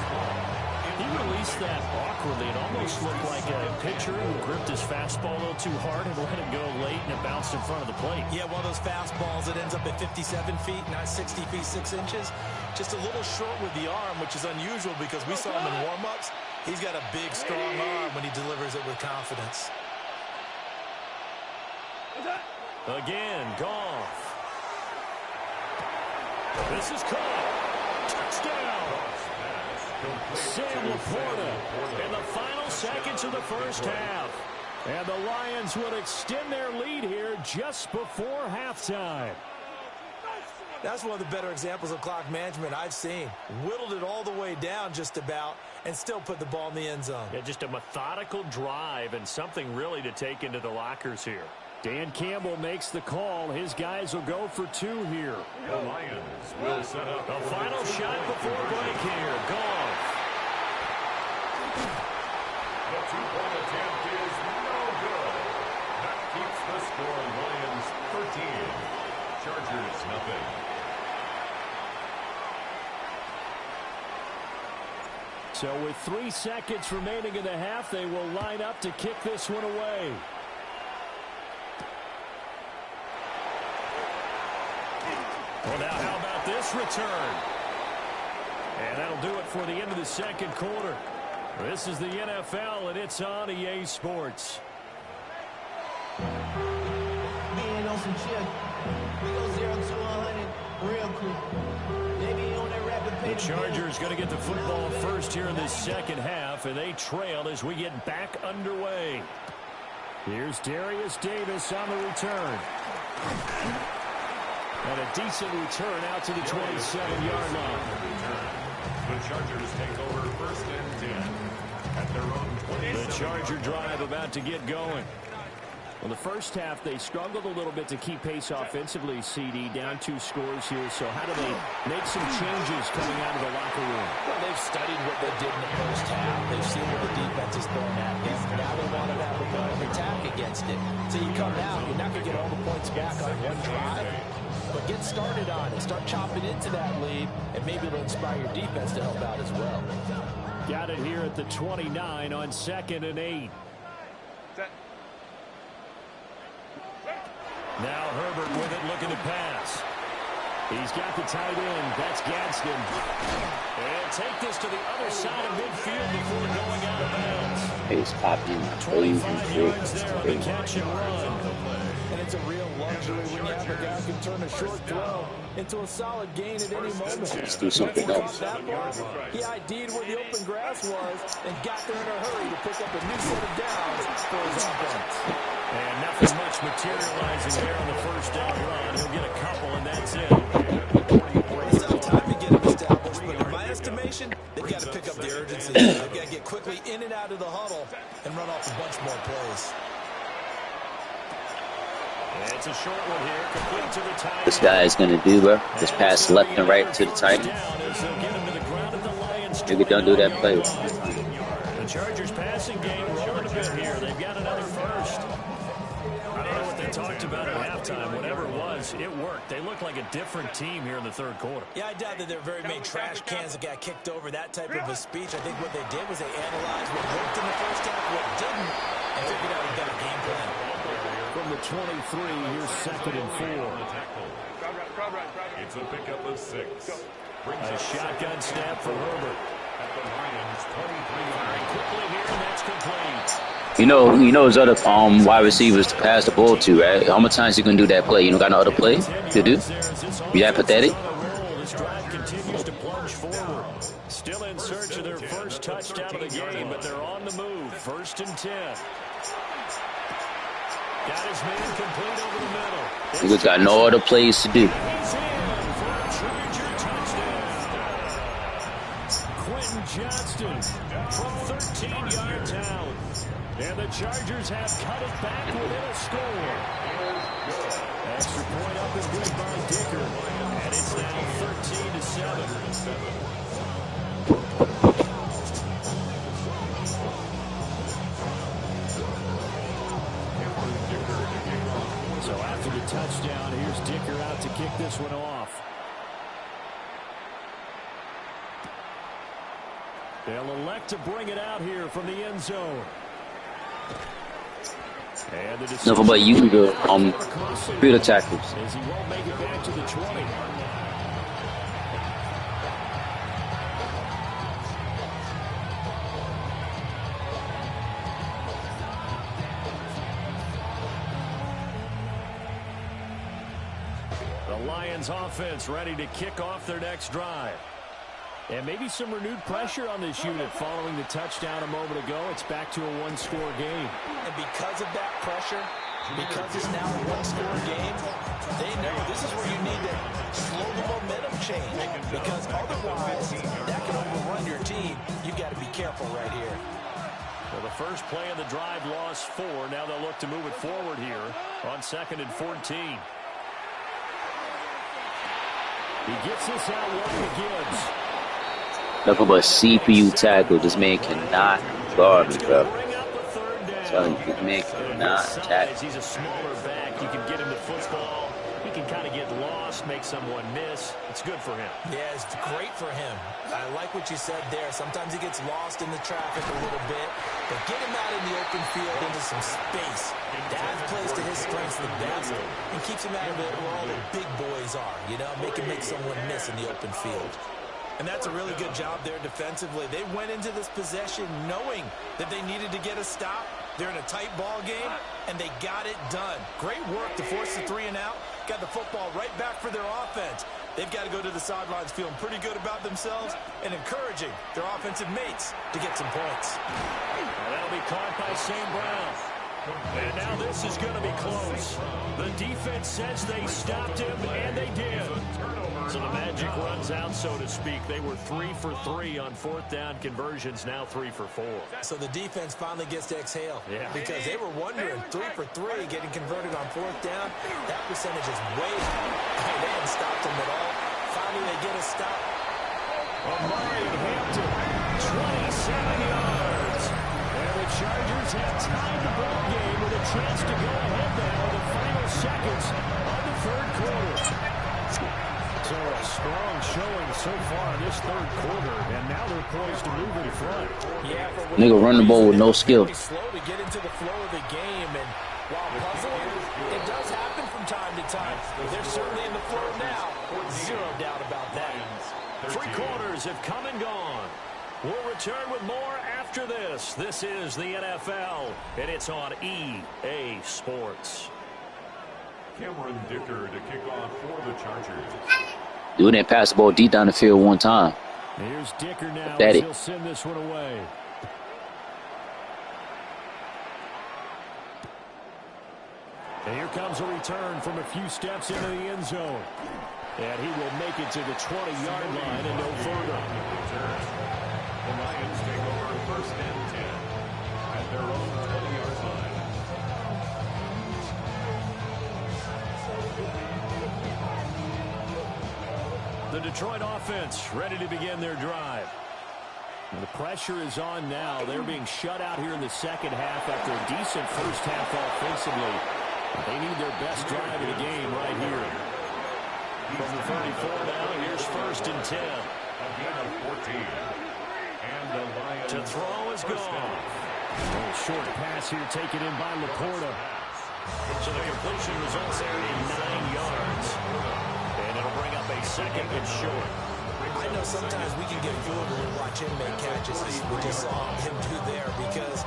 He released that awkwardly. It almost looked like a pitcher who gripped his fastball a little too hard and let it go late, and it bounced in front of the plate. Yeah, one of those fastballs that ends up at 57 feet, not 60 feet, 6 inches. Just a little short with the arm, which is unusual because we saw him in warm-ups. He's got a big, strong arm when he delivers it with confidence. Again, Goff. This is caught. Touchdown. Sam Laporta in the final seconds of the first half. And the Lions would extend their lead here just before halftime. That's one of the better examples of clock management I've seen. Whittled it all the way down just about and still put the ball in the end zone. Yeah, just a methodical drive and something really to take into the lockers here. Dan Campbell makes the call. His guys will go for 2 here. The Lions will set up a final shot before break here. Goff. The 2-point attempt is no good. That keeps the score. Lions 13. Chargers nothing. So with 3 seconds remaining in the half, they will line up to kick this one away. Well, now how about this return? And that'll do it for the end of the second quarter. This is the NFL, and it's on EA Sports. Being on some chill. We go 0 to 100 real quick. The Chargers going to get the football first here in this second half, and they trail as we get back underway. Here's Darius Davis on the return. And a decent return out to the 27-yard line. The Chargers take over first and 10 at their own 27. The Charger drive about to get going. Well, the first half, they struggled a little bit to keep pace offensively, CD, down 2 scores here. So how do they make some changes coming out of the locker room? Well, they've studied what they did in the first half. They've seen what the defense is throwing at them. Now they want to have a point of attack against it. So you come out, you're not going to get all the points back on one drive. But get started on it. Start chopping into that lead, and maybe it'll inspire your defense to help out as well. Got it here at the 29 on 2nd and 8. Now Herbert with it, looking to pass. He's got the tight end. That's Gadsden. And take this to the other side of midfield before going out of bounds. It's popping. 25 yards there on the catch and run. And it's a real luxury when you have a guy who can turn a short throw into a solid gain at any moment. Let's do something else. That ball, he ID'd where the open grass was and got there in a hurry to pick up a new set of downs for his offense. And nothing much materializing there on the first down run. He'll get a couple, and that's it. It's not time to get him established, but in my estimation, they've got to pick up the urgency. They've got to get quickly in and out of the huddle and run off a bunch more plays. It's a short one here, complete to the tight This guy is gonna do, bro. Just pass left and right to the tight end. Nigga, don't do that play. The Chargers passing game rolling a bit here. They've got another first. I don't know what they talked about at halftime. Whatever it was, it worked. They look like a different team here in the third quarter. Yeah, I doubt that there are very many trash cans that got kicked over. That type of a speech. I think what they did was they analyzed what worked in the first half, what didn't, and figured out a better game plan. From the 23, here's 2nd and 4. It's a pickup of 6. A shotgun snap for Herbert. At the Lions, 23. Very quickly here, and that's complete. You know his other wide receivers to pass the ball to, right? How many times you gonna do that play? You don't got no other play to do? You that pathetic? This drive continues to plunge forward. Still in search of their first touchdown of the game, but they're on the move. 1st and 10. Got his man complete over the middle. Niggas got no other plays to do. Quentin Johnston from 13 yards out. And the Chargers have cut it back within a score. Extra point up and good by Dicker. And it's now 13-7. So after the touchdown, here's Dicker out to kick this one off. They'll elect to bring it out here from the end zone. Nothing but you go field tackles. As he won't make it back to the 20. The Lions offense ready to kick off their next drive. And maybe some renewed pressure on this unit following the touchdown a moment ago. It's back to a one-score game. And because of that pressure, because it's now a one-score game, they know this is where you need to slow the momentum change. Because otherwise, that can overrun your team. You've got to be careful right here. Well, the first play of the drive lost 4. Now they'll look to move it forward here on 2nd and 14. He gets this out one to Gibbs. Nothing but CPU tackle. This man cannot guard me, bro. So this man cannot tackle. He's a smaller back. You can get him the football. He can kind of get lost, make someone miss. It's good for him. Yeah, it's great for him. I like what you said there. Sometimes he gets lost in the traffic a little bit, but get him out in the open field into some space. That plays to his strengths the best and keeps him out of it where all the big boys are. You know, make someone miss in the open field. And that's a really good job there defensively. They went into this possession knowing that they needed to get a stop. They're in a tight ball game, and they got it done. Great work to force the 3 and out. Got the football right back for their offense. They've got to go to the sidelines feeling pretty good about themselves and encouraging their offensive mates to get some points. Well, that'll be caught by St. Brown. And now this is going to be close. The defense says they stopped him, and they did. So the magic runs out, so to speak. They were 3 for 3 on 4th down conversions, now 3 for 4. So the defense finally gets to exhale. Yeah. Because they were wondering, 3 for 3 getting converted on 4th down. That percentage is way high. They hadn't stopped him at all. Finally, they get a stop. Amari Hampton, 27 yards. And the Chargers have tied the ball game with a chance to go ahead now in the final seconds of the 3rd quarter. So a strong showing so far in this 3rd quarter, and now they're poised to move in front. Yeah, nigga run the ball with no skill. Slow to get into the flow of the game, and while puzzling, it does happen from time to time. They're certainly in the flow now. Zero doubt about that. 3 quarters have come and gone. We'll return with more after this. This is the NFL, and it's on EA Sports. Cameron Dicker to kick off for the Chargers. Doing that pass the ball deep down the field one time. Here's Dicker now. Daddy. He'll send this one away. And here comes a return from a few steps into the end zone. And he will make it to the 20-yard line and no further. The Lions take over 1st and 10 at their own 20-yard line. The Detroit offense ready to begin their drive. And the pressure is on now. They're being shut out here in the second half after a decent first half offensively. They need their best drive of the game right here. From the 34 now, here's 1st and 10. Again of 14. And the Lions to throw is gone. A short pass here taken in by Laporta. So the completion results there in 9 yards. And it'll bring up a 2nd and short. I know sometimes we can get fooled when we watch him make catches, as we just saw him do there, because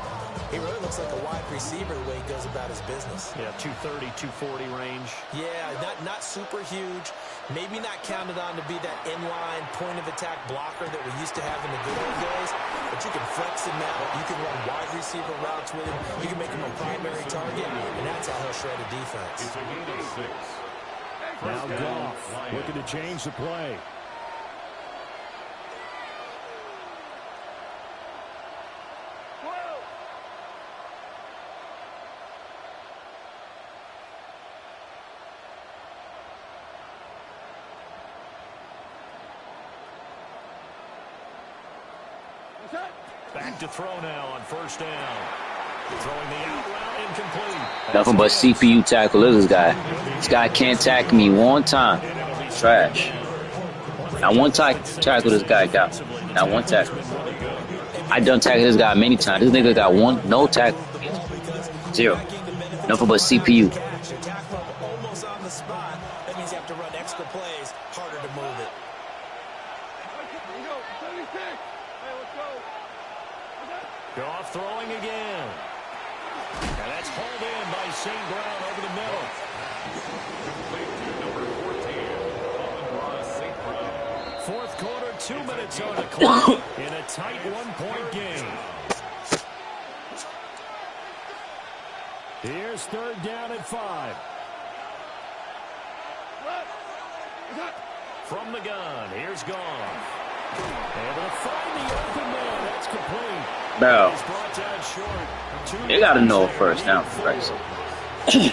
he really looks like a wide receiver the way he goes about his business. Yeah, 230, 240 range. Yeah, not super huge. Maybe not counted on to be that inline point-of-attack blocker that we used to have in the good old days, but you can flex him out. You can run wide receiver routes with him. You can make him a primary target, and that's how he'll shred a defense. It's a gain of 6. Now Goff looking to change the play. Back to throw now on 1st down. Throwing the out route incomplete. Nothing but CPU tackle is this guy. This guy can't tackle me one time. Trash. Not one tackle this guy got. Not one tackle. I done tackle this guy many times. This nigga got no tackle. 0. Nothing but CPU. Almost on the spot. That means you have to run extra plays, harder to move it. Goff throwing again. And that's hauled in by St. Brown over the middle. Number 14, St. Brown. 4th quarter, 2 minutes on the clock in a tight 1-point game. Here's 3rd down at 5. From the gun, here's Goff. Able to find the open man. That's complete. Bro, they gotta know first down first.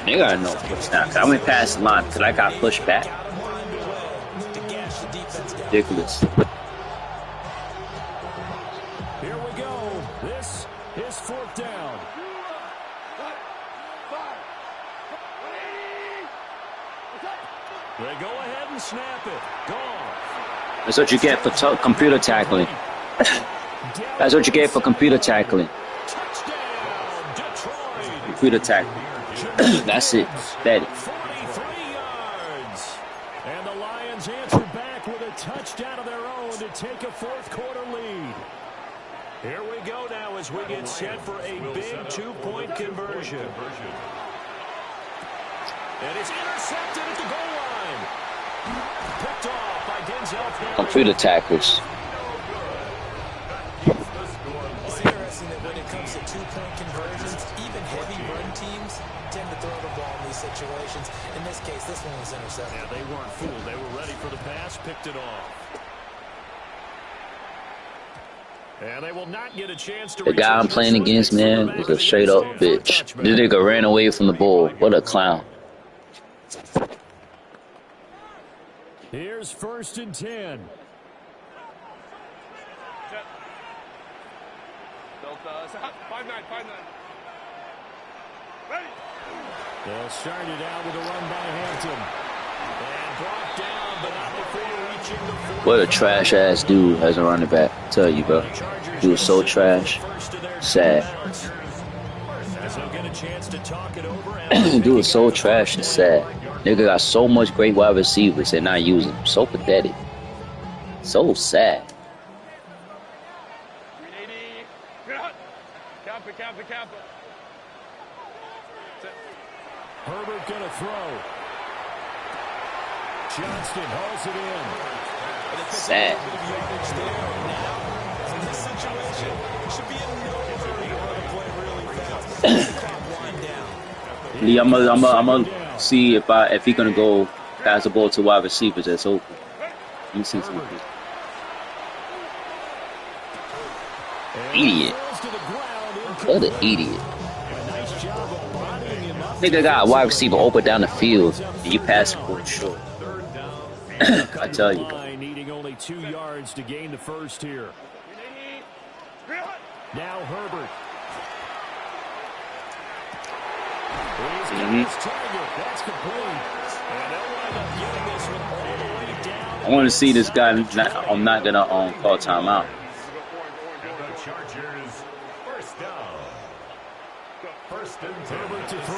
They gotta know first down. I went past the line because I got pushed back. Ridiculous. Here we go. This is 4th down. They go ahead and snap it. Gone. That's what you get for computer tackling. That's what you get for computer tackling. Computer tackling. That's it. Bet it. 43 yards. And the Lions answer back with a touchdown of their own to take a 4th quarter lead. Here we go now as we get set for a big 2-point conversion. And it's intercepted at the goal line. Picked off by Denzel. Computer tackles. It's interesting that when it comes to 2-point conversions, even heavy run teams tend to throw the ball in these situations. In this case, this one was intercepted. Yeah, they weren't fooled. They were ready for the pass, picked it off. And they will not get a chance to. The guy I'm playing against, man, is a straight up bitch. This nigga ran away from the ball. What a clown. Here's 1st and 10. They'll start it out with a run by Hampton. And brought down, but not before reaching the 40. What a trash ass dude as a running back. I tell you, bro. He was so trash. Sad. Dude was so trash and sad. Nigga got so much great wide receivers and not using them. So pathetic. So sad. Herbert gonna throw. Johnston hauls it in. Sad. In this situation, should be in no hurry to run a play really fast. Lee, I'm gonna see if he gonna go pass the ball to wide receivers. That's open. Let me see something. Idiot. What an idiot. Nigga got a wide receiver open down the field, and you pass the ball short. I tell you. Needing only 2 yards to gain the first here. Now Herbert. He's got his target. That's complete. And they'll wind up getting this one all the way down. I want to see this guy. I'm not going to call timeout. Herbert to throw.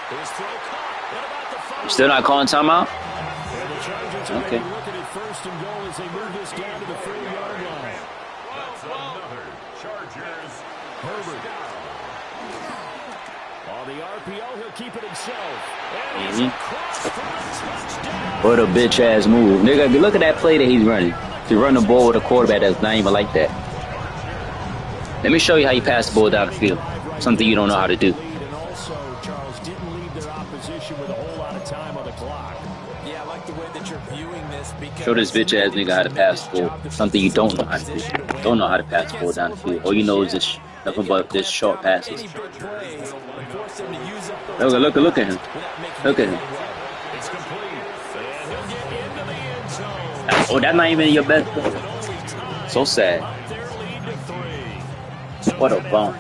His throw caught. What about the You still not calling timeout? And the Chargers are okay. looking at first and goal as they move this down to the 4-yard line. That's another Chargers. Herbert. On the RPO, he'll keep it himself. And he's across for a touchdown. What a bitch ass move. Nigga, look at that play that he's running. To run the ball with a quarterback that's not even like that. Let me show you how you pass the ball down the field. Something you don't know how to do. And also, Charles didn't leave their opposition with a whole lot of time on the clock. Yeah, I like the way that you're viewing this because Show this bitch ass nigga how to pass the ball. Something you don't know how to do. Don't know how to pass the ball down the field. All you know is this nothing but this short passes. Look at him. Look at him. Oh, that's not even your best player. So sad. What a bump.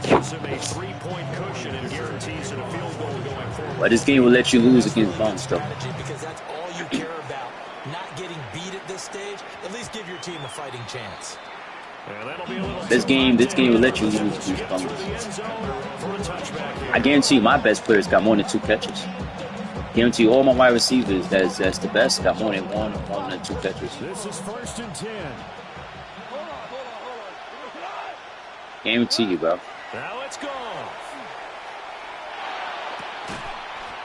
But this game will let you lose against bumps, though. Because that's all you care about. Not getting beat at this stage. At least give your team a fighting chance. This game will let you lose against bumps. I guarantee you my best players got more than 2 catches. Guarantee you all my wide receivers that's the best got more than one or more than 2 catches. This is 1st and 10. Guarantee you, bro. Now let's go.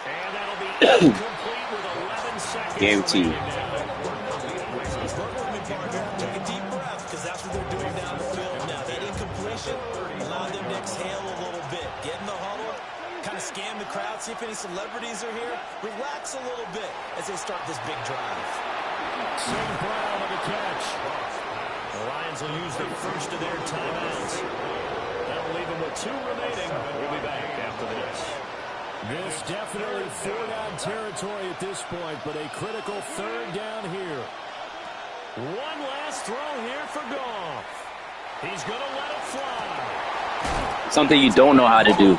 And that'll be incomplete with 11 seconds. Guarantee you. Take a deep breath because that's what they're doing down the field now. That incompletion allowed them to exhale a little bit. Get in the huddle, kind of scan the crowd, see if any celebrities are here. Relax a little bit as they start this big drive. St. Brown on the catch. The Lions will use the first of their timeouts. That'll leave them with 2 remaining. We'll be back after this. This definitely 4-down territory at this point, but a critical 3rd down here. One last throw here for Goff. He's going to let it fly. Something you don't know how to do.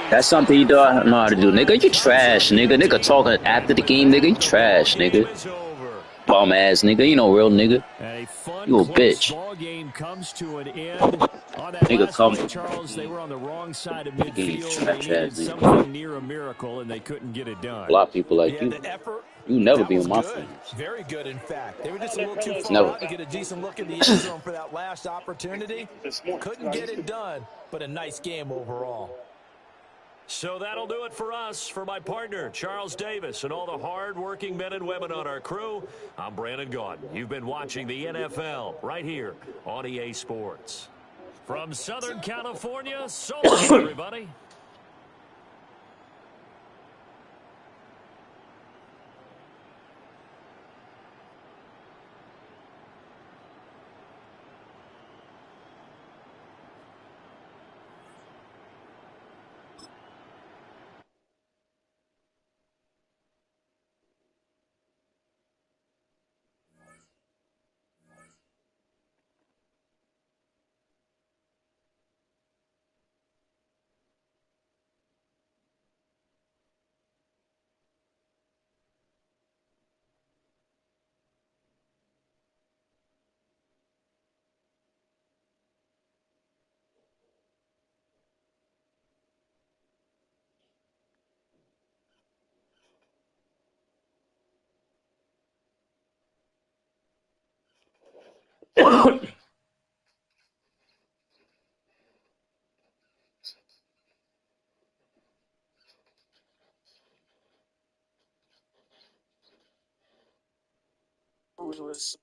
That's something you don't know how to do. Nigga, you trash, nigga. Nigga talking after the game, nigga. You trash, nigga. Bum ass nigga. You know real nigga. You a bitch. Game comes to an end. On that Nigga come. play, Charles, they were on the wrong side of midfield. Trash They ass needed nigga. something near a miracle, and they couldn't get it done. A lot of people like you. You never be on my good. phone. Very good, in fact. They were just a little too far Never. out to get a decent look in the end zone for that last opportunity. Couldn't get it done, but a nice game overall. So that'll do it for us. For my partner, Charles Davis, and all the hard-working men and women on our crew, I'm Brandon Gaudin. You've been watching the NFL right here on EA Sports. From Southern California, so long, everybody. was